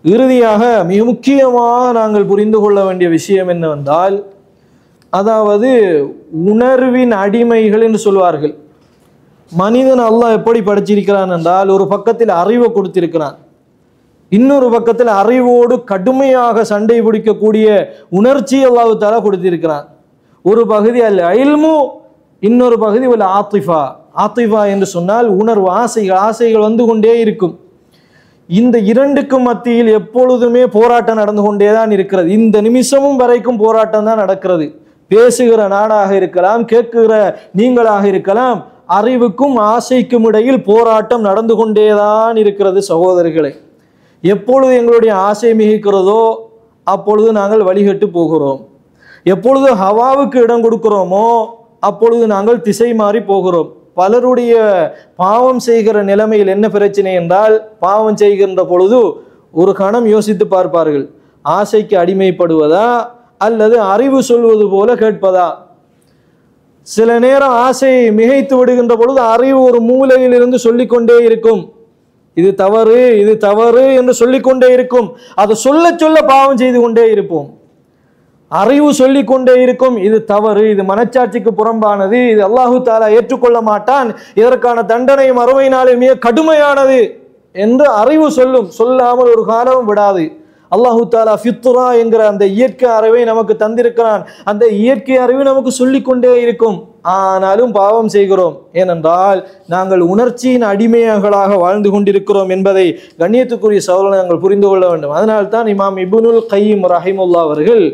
இறுதியாக மிக முக்கியமாக நாங்கள் புரிந்து கொள்ள வேண்டிய விஷயம் என்னவென்றால், அதாவது உணர்வின் அடிமைகள் என்று சொல்வார்கள். மனிதன் அல்லாஹ் எப்படி படைச்சிருக்கிறான் என்றால், ஒரு பக்கத்தில் அறிவை கொடுத்திருக்கிறான், இன்னொரு பக்கத்தில் அறிவோடு கடுமையாக சண்டை பிடிக்கக்கூடிய உணர்ச்சி அல்லாஹ் தஆலா கொடுத்திருக்கிறான். ஒரு பகுதி அல் இல்மு, இன்னொரு பகுதி வல் ஆத்திஃபா. ஆத்திஃபா என்று சொன்னால் உணர்வு, ஆசைகள் வந்து கொண்டே இருக்கும். இந்த இரண்டுக்கும் மத்தியில் எப்பொழுதுமே போராட்டம் நடந்து கொண்டேதான் இருக்கிறது. இந்த நிமிஷமும் வரைக்கும் போராட்டம் தான் நடக்கிறது. பேசுகிற நாடாக இருக்கலாம், கேட்கிற நீங்களாக இருக்கலாம், அறிவுக்கும் ஆசைக்கும் இடையில் போராட்டம் நடந்து கொண்டேதான் இருக்கிறது சகோதரர்களே. எப்பொழுது எங்களுடைய ஆசை மிகுக்கிறதோ அப்பொழுது நாங்கள் வழிகட்டு போகிறோம். எப்பொழுது ஹவாவுக்கு இடம் கொடுக்கிறோமோ அப்பொழுது நாங்கள் திசை மாறி போகிறோம். பலருடைய பாவம் செய்கிற நிலைமையில் என்ன பிரச்சனை என்றால், பாவம் செய்கின்ற பொழுது ஒரு கணம் யோசித்து பார்ப்பார்கள், ஆசைக்கு அடிமைப்படுவதா அல்லது அறிவு சொல்வது போல கேட்பதா? சில நேரம் ஆசையை மிகைத்து விடுகின்ற பொழுது அறிவு ஒரு மூலையில் இருந்து சொல்லிக்கொண்டே இருக்கும், இது தவறு, இது தவறு என்று சொல்லிக்கொண்டே இருக்கும். அதை சொல்ல சொல்ல பாவம் செய்து கொண்டே இருப்போம். அறிவு சொல்லிக் கொண்டே இருக்கும், இது தவறு, இது மனச்சாட்சிக்கு புறம்பானது, இது அல்லாஹு தஆலா ஏற்றுக்கொள்ள மாட்டான், இதற்கான தண்டனை மறுமை நாளில் மிக கடுமையானது என்று அறிவு சொல்லும். சொல்லாமல் ஒரு காலமும் விடாது. அல்லாஹு தஆலா ஃபித்ரா என்கிற அந்த இயற்கை அறிவை நமக்கு தந்திருக்கிறான். அந்த இயற்கை அறிவு நமக்கு சொல்லிக்கொண்டே இருக்கும். ஆனாலும் பாவம் செய்கிறோம். ஏனென்றால் நாங்கள் உணர்ச்சியின் அடிமைகளாக வாழ்ந்து கொண்டிருக்கிறோம் என்பதை கண்ணியத்துக்குரிய சகோதரர்கள் நாங்கள் புரிந்து கொள்ள வேண்டும். அதனால்தான் இமாம் இப்னுல் கையிம் ரஹிமஹுல்லாஹ் அவர்கள்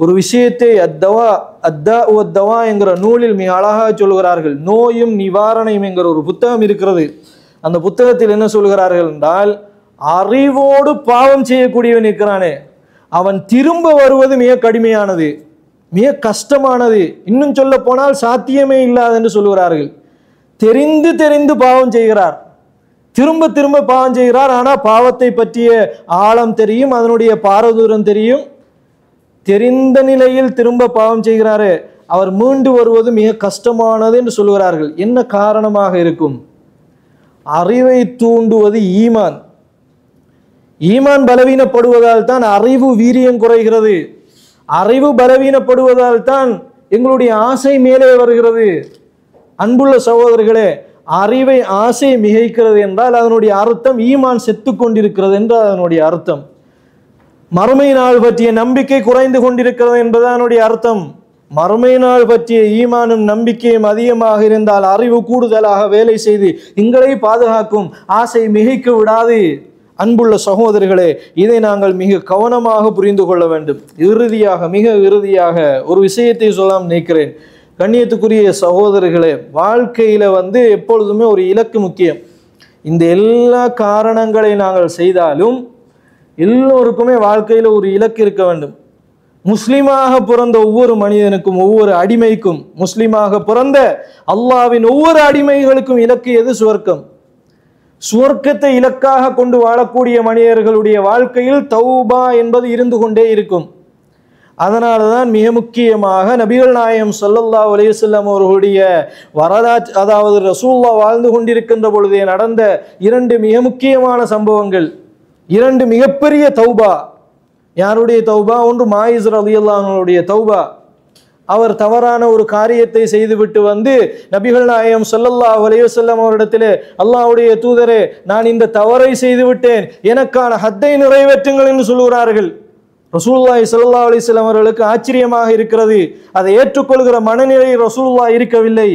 ஒரு விஷயத்தை அத்தவா என்கிற நூலில் மிக அழகாக சொல்கிறார்கள். நோயும் நிவாரணையும் என்கிற ஒரு புத்தகம் இருக்கிறது. அந்த புத்தகத்தில் என்ன சொல்கிறார்கள் என்றால், அறிவோடு பாவம் செய்யக்கூடியவன் இருக்கிறானே அவன் திரும்ப வருவது மிக கடுமையானது, மிக கஷ்டமானது, இன்னும் சொல்ல போனால் சாத்தியமே இல்லாது என்று சொல்கிறார்கள். தெரிந்து தெரிந்து பாவம் செய்கிறார், திரும்ப திரும்ப பாவம் செய்கிறார். ஆனால் பாவத்தை பற்றிய ஆழம் தெரியும், அதனுடைய பாரதூரம் தெரியும். தெரிந்த நிலையில் திரும்ப பாவம் செய்கிறாரு, அவர் மீண்டு வருவது மிக கஷ்டமானது என்று சொல்கிறார்கள். என்ன காரணமாக இருக்கும்? அறிவை தூண்டுவது ஈமான். ஈமான் பலவீனப்படுவதால் தான் அறிவு வீரியம் குறைகிறது. அறிவு பலவீனப்படுவதால் தான் எங்களுடைய ஆசை மேலே வருகிறது. அன்புள்ள சகோதரர்களே, அறிவை ஆசை மிகைக்கிறது என்றால் அதனுடைய அர்த்தம் ஈமான் செத்து கொண்டிருக்கிறது என்றால் அதனுடைய அர்த்தம். மறுமை நாள் பற்றிய நம்பிக்கை குறைந்து கொண்டிருக்கிறது என்பது அதனுடைய அர்த்தம். மறுமை நாள் பற்றிய ஈமானும் நம்பிக்கையும் அதிகமாக இருந்தால் அறிவு கூடுதலாக வேலை செய்து எங்களை பாதுகாக்கும், ஆசை மிகைக்க விடாது. அன்புள்ள சகோதரர்களே, இதை நாங்கள் மிக கவனமாக புரிந்து கொள்ள வேண்டும். மிக இறுதியாக ஒரு விஷயத்தை சொல்லாம் நினைக்கிறேன். கண்ணியத்துக்குரிய சகோதரர்களே, வாழ்க்கையில எப்பொழுதுமே ஒரு இலக்கு முக்கியம். இந்த எல்லா காரணங்களை நாங்கள் செய்தாலும் எல்லோருக்குமே வாழ்க்கையில ஒரு இலக்கு இருக்க வேண்டும். முஸ்லிமாக பிறந்த ஒவ்வொரு மனிதனுக்கும், ஒவ்வொரு அடிமைக்கும், முஸ்லிமாக பிறந்த அல்லாஹ்வின் ஒவ்வொரு அடிமைகளுக்கும் இலக்கு எது? சுவர்க்கம். சுவர்க்கத்தை இலக்காக கொண்டு வாழக்கூடிய மனிதர்களுடைய வாழ்க்கையில் தௌபா என்பது இருந்து கொண்டே இருக்கும். அதனாலதான் மிக முக்கியமாக நபிகள் நாயகம் ஸல்லல்லாஹு அலைஹி வஸல்லம் அவர்களுடைய வரலாற்று, அதாவது ரசூலுல்லாஹ் வாழ்ந்து கொண்டிருக்கின்ற பொழுதே நடந்த 2 மிக முக்கியமான சம்பவங்கள், 2 மிகப்பெரிய தௌபா. யாருடைய தௌபா? ஒன்று மாயிஸ் ரலியல்லாஹு அன்ஹுடைய தௌபா. அவர் தவறான ஒரு காரியத்தை செய்துவிட்டு நபிகள் நாயகம் ஸல்லல்லாஹு அலைஹி வஸல்லம் அவரிடத்திலே, அல்லாஹ்வுடைய தூதரே, நான் இந்த தவறை செய்து விட்டேன், எனக்கான ஹத்தை நிறைவேற்றுங்கள் என்று சொல்கிறார்கள். ரசூலுல்லாஹி ஸல்லல்லாஹு அலைஹி வஸல்லம் அவர்களுக்கு ஆச்சரியமாக இருக்கிறது. அதை ஏற்றுக்கொள்கிற மனநிலை ரசூலுல்லாஹ் இருக்கவில்லை.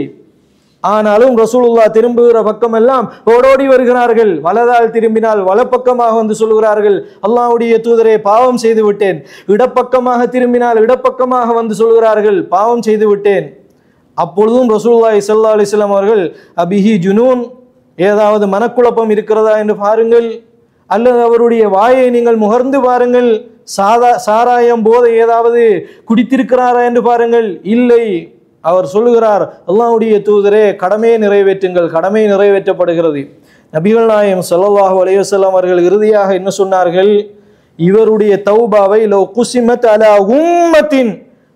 ஆனாலும் ரசூலுல்லாஹ் திரும்புகிற பக்கமெல்லாம் ஓடோடி வருகிறார்கள். வலதால் திரும்பினால் வலப்பக்கமாக சொல்கிறார்கள், அல்லாஹ்வுடைய தூதரே, பாவம் செய்து விட்டேன். இடப்பக்கமாக திரும்பினால் இடப்பக்கமாக சொல்கிறார்கள், பாவம் செய்து விட்டேன். அப்பொழுதும் ரசூலுல்லாஹி ஸல்லல்லாஹு அலைஹி வஸல்லம் அவர்கள், அபிஹி ஜுனூன், ஏதாவது மனக்குழப்பம் இருக்கிறதா என்று பாருங்கள், அல்லது அவருடைய வாயை நீங்கள் முகர்ந்து பாருங்கள், சாராயம் போதை ஏதாவது குடித்திருக்கிறாரா என்று பாருங்கள். இல்லை. அவர் சொல்லுகிறார், அல்லாஹ்வுடைய தூதரே, கடமையை நிறைவேற்றுங்கள். கடமை நிறைவேற்றப்படுகிறது. நபிகள் நாயகம் ஸல்லல்லாஹு அலைஹி வஸல்லம் அவர்கள் இறுதியாக என்ன சொன்னார்கள்? இவருடைய தௌபாவை லோ குஸிமத் அலா உம்மத்தின்,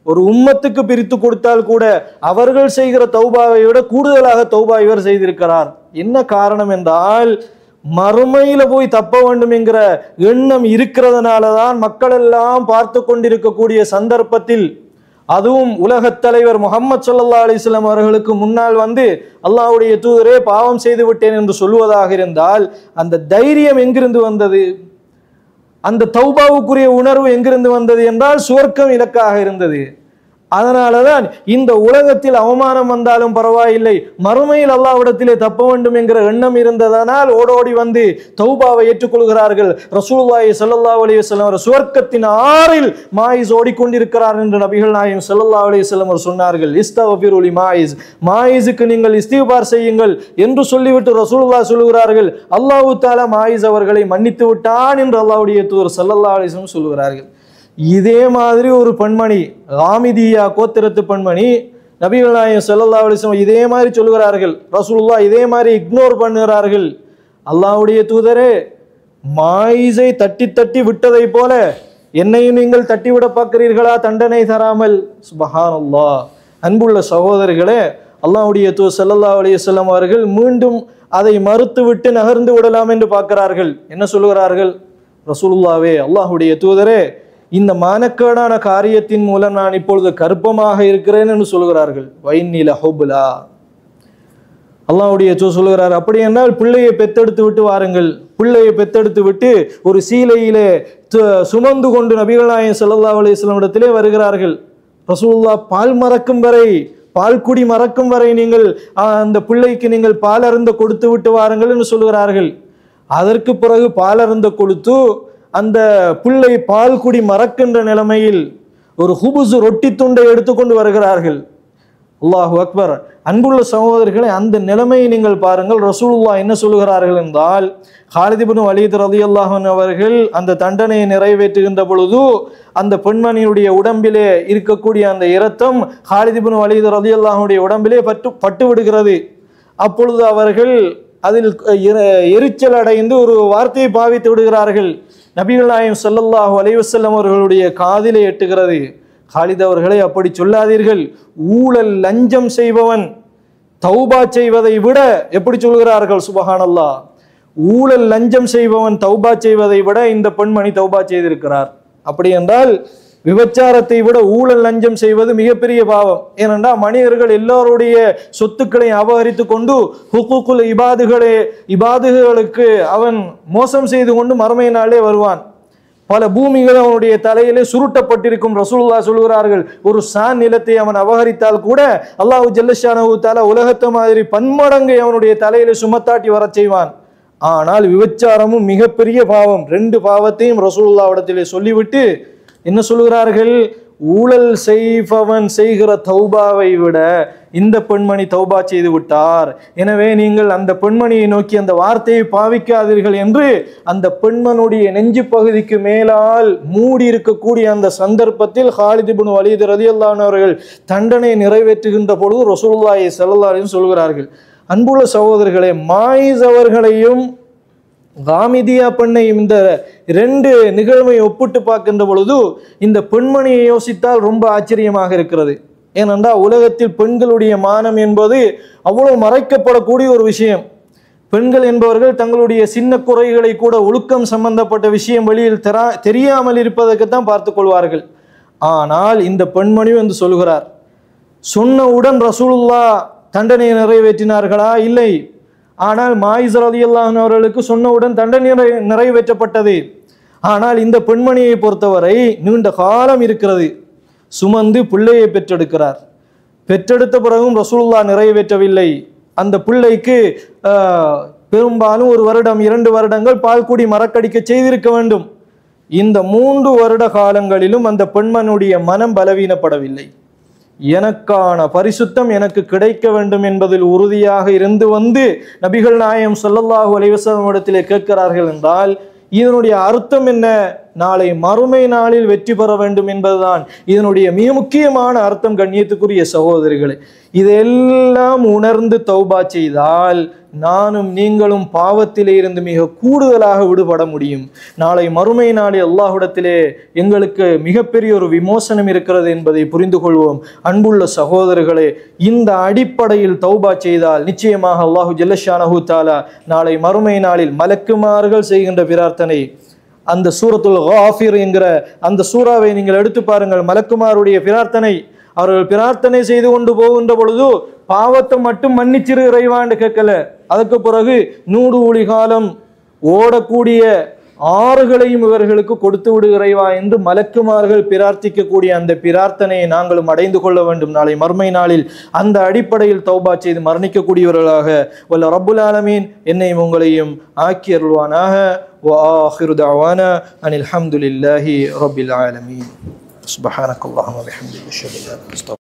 ஒரு உம்மத்துக்கு பிரித்து கொடுத்தால் கூட அவர்கள் செய்கிற தௌபாவை விட கூடுதலாக தௌபா இவர் செய்திருக்கிறார். என்ன காரணம் என்றால், மறுமையில போய் தப்ப வேண்டும் என்கிற எண்ணம் இருக்கிறதுனால தான் மக்கள் எல்லாம் பார்த்து கொண்டிருக்கக்கூடிய சந்தர்ப்பத்தில், அதுவும் உலகத் தலைவர் முஹம்மது ஸல்லல்லாஹு அலைஹி வஸல்லம் அவர்களுக்கு முன்னால் அல்லாஹ்வுடைய தூதரே, பாவம் செய்து விட்டேன் என்று சொல்லுவதாக இருந்தால் அந்த தைரியம் எங்கிருந்து வந்தது? அந்த தௌபாவுக்குரிய உணர்வு எங்கிருந்து வந்தது என்றால் சுவர்க்கம் இலக்காக இருந்தது. அதனாலதான் இந்த உலகத்தில் அவமானம் வந்தாலும் பரவாயில்லை, மறுமையில் அல்லாஹ்விடத்திலே தப்ப வேண்டும் என்கிற எண்ணம் இருந்ததனால் ஓடோடி தௌபாவை ஏற்றுக்கொள்கிறார்கள். ரசூலுல்லாஹி ஸல்லல்லாஹு அலைஹி வஸல்லம் சுவர்க்கத்தின் ஆறில் மாயிஸ் ஓடிக்கொண்டிருக்கிறார் என்று நபிகள் நாயகம் ஸல்லல்லாஹு அலைஹி வஸல்லம் சொன்னார்கள். இஸ்தக்ஃபிரு லி மாயிஸ், மாயிஸுக்கு நீங்கள் இஸ்திக்பார் செய்யுங்கள் என்று சொல்லிவிட்டு ரசூலுல்லாஹ் சொல்கிறார்கள், அல்லாஹ் தஆலா மாயிஸ் அவர்களை மன்னித்து விட்டான் என்று அல்லாஹ்வுடைய தூதர் ஸல்லல்லாஹு அலைஹி வஸல்லம் சொல்கிறார்கள். இதே மாதிரி ஒரு பெண்மணி, காமிதியா கோத்திரத்து பெண்மணி, நபிகள் நாயகம் ஸல்லல்லாஹு அலைஹி வஸல்லம் இதே மாதிரி சொல்கிறார்கள். ரசூலுல்லாஹ் இதே மாதிரி இக்னோர் பண்ணுகிறார்கள். அல்லாஹ்வுடைய தூதரே, மாயிஸை தட்டி தட்டி விட்டதை போல என்னையும் நீங்கள் தட்டிவிட பார்க்கிறீர்களா தண்டனை தராமல்? சுப்ஹானல்லாஹ். அன்புள்ள சகோதரர்களே, அல்லாஹ்வுடைய தூதர் ஸல்லல்லாஹு அலைஹி வஸல்லம் அவர்கள் மீண்டும் அதை மறுத்துவிட்டு நகர்ந்து விடலாம் என்று பார்க்கிறார்கள். என்ன சொல்கிறார்கள்? ரசூலுல்லாஹ்வே, அல்லாஹ்வுடைய தூதரே, இந்த மானக்கேடான காரியத்தின் மூலம் நான் இப்பொழுது கர்ப்பமாக இருக்கிறேன் என்று சொல்கிறார்கள். வைன்னில ஹுப்லா, அல்லாஹ்வுடைய தூதர் சொல்கிறார், அப்படி என்றால் பிள்ளையை பெத்தெடுத்து விட்டு வாருங்கள். பிள்ளையை பெத்தெடுத்து விட்டு ஒரு சீலையிலே சுமந்து கொண்டு நபிகள் நாயகம் ஸல்லல்லாஹு அலைஹி வஸல்லம் இடத்திலே வருகிறார்கள். ரசூலுல்லாஹ் பால் மறக்கும் வரை, பால் குடி மறக்கும் வரை நீங்கள் அந்த பிள்ளைக்கு நீங்கள் பால் அருந்த கொடுத்து விட்டு வாருங்கள் என்று சொல்கிறார்கள். அதற்கு பிறகு பால் அருந்த கொடுத்து அந்த பிள்ளை பால் குடி மறக்கின்ற நிலைமையில் ஒரு ஹுபுஸ் ரொட்டி துண்டை எடுத்துக்கொண்டு வருகிறார்கள். அல்லாஹு அக்பர். அன்புள்ள சகோதரர்களை, அந்த நிலைமையை நீங்கள் பாருங்கள். ரசூலுல்லாஹ் என்ன சொல்கிறார்கள் என்றால், காலித் இப்னு வலீத் ரலியல்லாஹு அன்ஹு அவர்கள் அந்த தண்டனையை நிறைவேற்றுகின்ற பொழுது அந்த பெண்மணியுடைய உடம்பிலே இருக்கக்கூடிய அந்த இரத்தம் காலித் இப்னு வலீத் ரலியல்லாஹு அன்ஹுடைய உடம்பிலே பட்டு விடுகிறது. அப்பொழுது அவர்கள் அதில் எரிச்சல் அடைந்து ஒரு வார்த்தையை பாவித்து விடுகிறார்கள். நபிகள் நாயகம் ஸல்லல்லாஹு அலைஹி வஸல்லம் அவர்களுடைய காதிலே எட்டுகிறது, காலித் அவர்களை அப்படி சொல்லாதீர்கள், ஊழல் லஞ்சம் செய்பவன் தௌபா செய்வதை விட, எப்படி சொல்கிறார்கள்? சுப்ஹானல்லாஹ். ஊழல் லஞ்சம் செய்பவன் தௌபா செய்வதை விட இந்த பெண்மணி தௌபா செய்திருக்கிறார். அப்படி என்றால் விபச்சாரத்தை விட ஊழல் லஞ்சம் செய்வது மிகப்பெரிய பாவம். ஏனென்றால் மனிதர்கள் எல்லோருடைய சொத்துக்களை அபகரித்து கொண்டு ஹுக்கூக்குல் இபாதுகளுக்கு அவன் மோசம் செய்து கொண்டு மறுமை நாளே வருவான். பல பூமிகள் அவனுடைய தலையிலே சுருட்டப்பட்டிருக்கும். ரசூலுல்லாஹ் சொல்கிறார்கள், ஒரு சான் நிலத்தை அவன் அபகரித்தால் கூட அல்லாஹ் ஜல்ல ஷானஹு தஆலா உலகத்தை மாதிரி பன்மடங்கை அவனுடைய தலையிலே சுமத்தாட்டி வரச் செய்வான். ஆனால் விபச்சாரமும் மிகப்பெரிய பாவம். 2 பாவத்தையும் ரசூலுல்லாஹ்விடத்திலே சொல்லிவிட்டு என்ன சொல்கிறார்கள்? ஊழல் செய்பவன் செய்கிற தௌபாவை விட இந்த பெண்மணி தௌபா செய்து விட்டார், எனவே நீங்கள் அந்த பெண்மணியை நோக்கி அந்த வார்த்தையை பாவிக்காதீர்கள் என்று அந்த பெண்மனுடைய நெஞ்சு பகுதிக்கு மேலால் மூடி இருக்கக்கூடிய அந்த சந்தர்ப்பத்தில் ஹாலித் இப்னு வலீத் ரலியல்லாஹு அன்ஹு அவர்கள் தண்டனை நிறைவேற்றுகின்ற பொழுது ரசூலுல்லாஹி ஸல்லல்லாஹு அலைஹி வஸல்லம் சொல்கிறார்கள், அன்புள்ள சகோதரர்களே, மாயிஸ் அவர்களையும் காமிதியா பெண்ணையும் இந்த 2 நிகழ்வை ஒப்பிட்டு பார்க்கின்ற பொழுது இந்த பெண்மணியை யோசித்தால் ரொம்ப ஆச்சரியமாக இருக்கிறது. ஏனென்றால் உலகத்தில் பெண்களுடைய மானம் என்பது அவ்வளவு மறைக்கப்படக்கூடிய ஒரு விஷயம். பெண்கள் என்பவர்கள் தங்களுடைய சின்ன குறைகளை கூட ஒழுக்கம் சம்பந்தப்பட்ட விஷயம் வெளியில் தெரியாமல் இருப்பதற்குத்தான் பார்த்து கொள்வார்கள். ஆனால் இந்த பெண்மணியும் என்று சொல்கிறார், சொன்னவுடன் ரசூலுல்லாஹ் தண்டனையை நிறைவேற்றினார்களா? இல்லை. ஆனால் மாயிஸ் ரலியல்லாஹு அன்ஹு அவர்களுக்கு சொன்னவுடன் தண்டனை நிறைவேற்றப்பட்டது. ஆனால் இந்த பெண்மணியை பொறுத்தவரை நீண்ட காலம் இருக்கிறது, சுமந்து பிள்ளையை பெற்றெடுக்கிறார். பெற்றெடுத்த பிறகும் ரசூலுல்லாஹ் நிறைவேற்றவில்லை. அந்த பிள்ளைக்கு பெரும்பாலும் 1 வருடம் 2 வருடங்கள் பால்குடி மறக்கடிக்க செய்திருக்க வேண்டும். இந்த 3 வருட காலங்களிலும் அந்த பெண்மனுடைய மனம் பலவீனப்படவில்லை. எனக்கான பரிசுத்தம் எனக்கு கிடைக்க வேண்டும் என்பதில் உறுதியாக இருந்து வந்து நபிகள் நாயகம் ஸல்லல்லாஹு அலைஹி வஸல்லம் இடத்திலே கேட்கிறார்கள் என்றால் இதனுடைய அர்த்தம் என்ன? நாளை மறுமை நாளில் வெற்றி பெற வேண்டும் என்பதுதான் இதனுடைய மிக முக்கியமான அர்த்தம். கண்ணியத்துக்குரிய சகோதரிகளே, இதெல்லாம் உணர்ந்து தௌபா செய்தால் நானும் நீங்களும் பாவத்திலே இருந்து மிக கூடுதலாக விடுபட முடியும். நாளை மறுமை நாளில் அல்லாஹ்விடத்திலே எங்களுக்கு மிகப்பெரிய ஒரு விமோசனம் இருக்கிறது என்பதை புரிந்து கொள்வோம். அன்புள்ள சகோதரர்களே, இந்த அடிப்படையில் தௌபா செய்தால் நிச்சயமாக அல்லாஹு ஜல்லஷானஹு தஆலா நாளை மறுமை நாளில் மலக்குமார்கள் செய்கின்ற பிரார்த்தனை, அந்த சூரத்துல் காஃபிர் என்கிற அந்த சூறாவை நீங்கள் எடுத்து பாருங்கள். மலக்குமாருடைய பிரார்த்தனை, அவர்கள் பிரார்த்தனை செய்து கொண்டு போகின்ற பொழுது பாவத்தை மட்டும் மன்னிச்சிரு இறைவான்னு கேட்கல, அதுக்கு பிறகு 100 ஊழி காலம் ஓடக்கூடிய ஆறுகளையும் இவர்களுக்கு கொடுத்து விடு இறைவா என்று மலக்குமார்கள் பிரார்த்திக்கக்கூடிய அந்த பிரார்த்தனையை நாங்களும் அடைந்து கொள்ள வேண்டும் நாளை மறுமை நாளில். அந்த அடிப்படையில் தௌபா செய்து மரணிக்கக்கூடியவர்களாக வல்ல ரப்புல் ஆலமீன் என்னையும் உங்களையும் ஆக்கி அருள்வானாக. وآخر دعوانا أن الحمد لله رب العالمين. سبحانك اللهم وبحمدك أشهد أن لا إله إلا أنت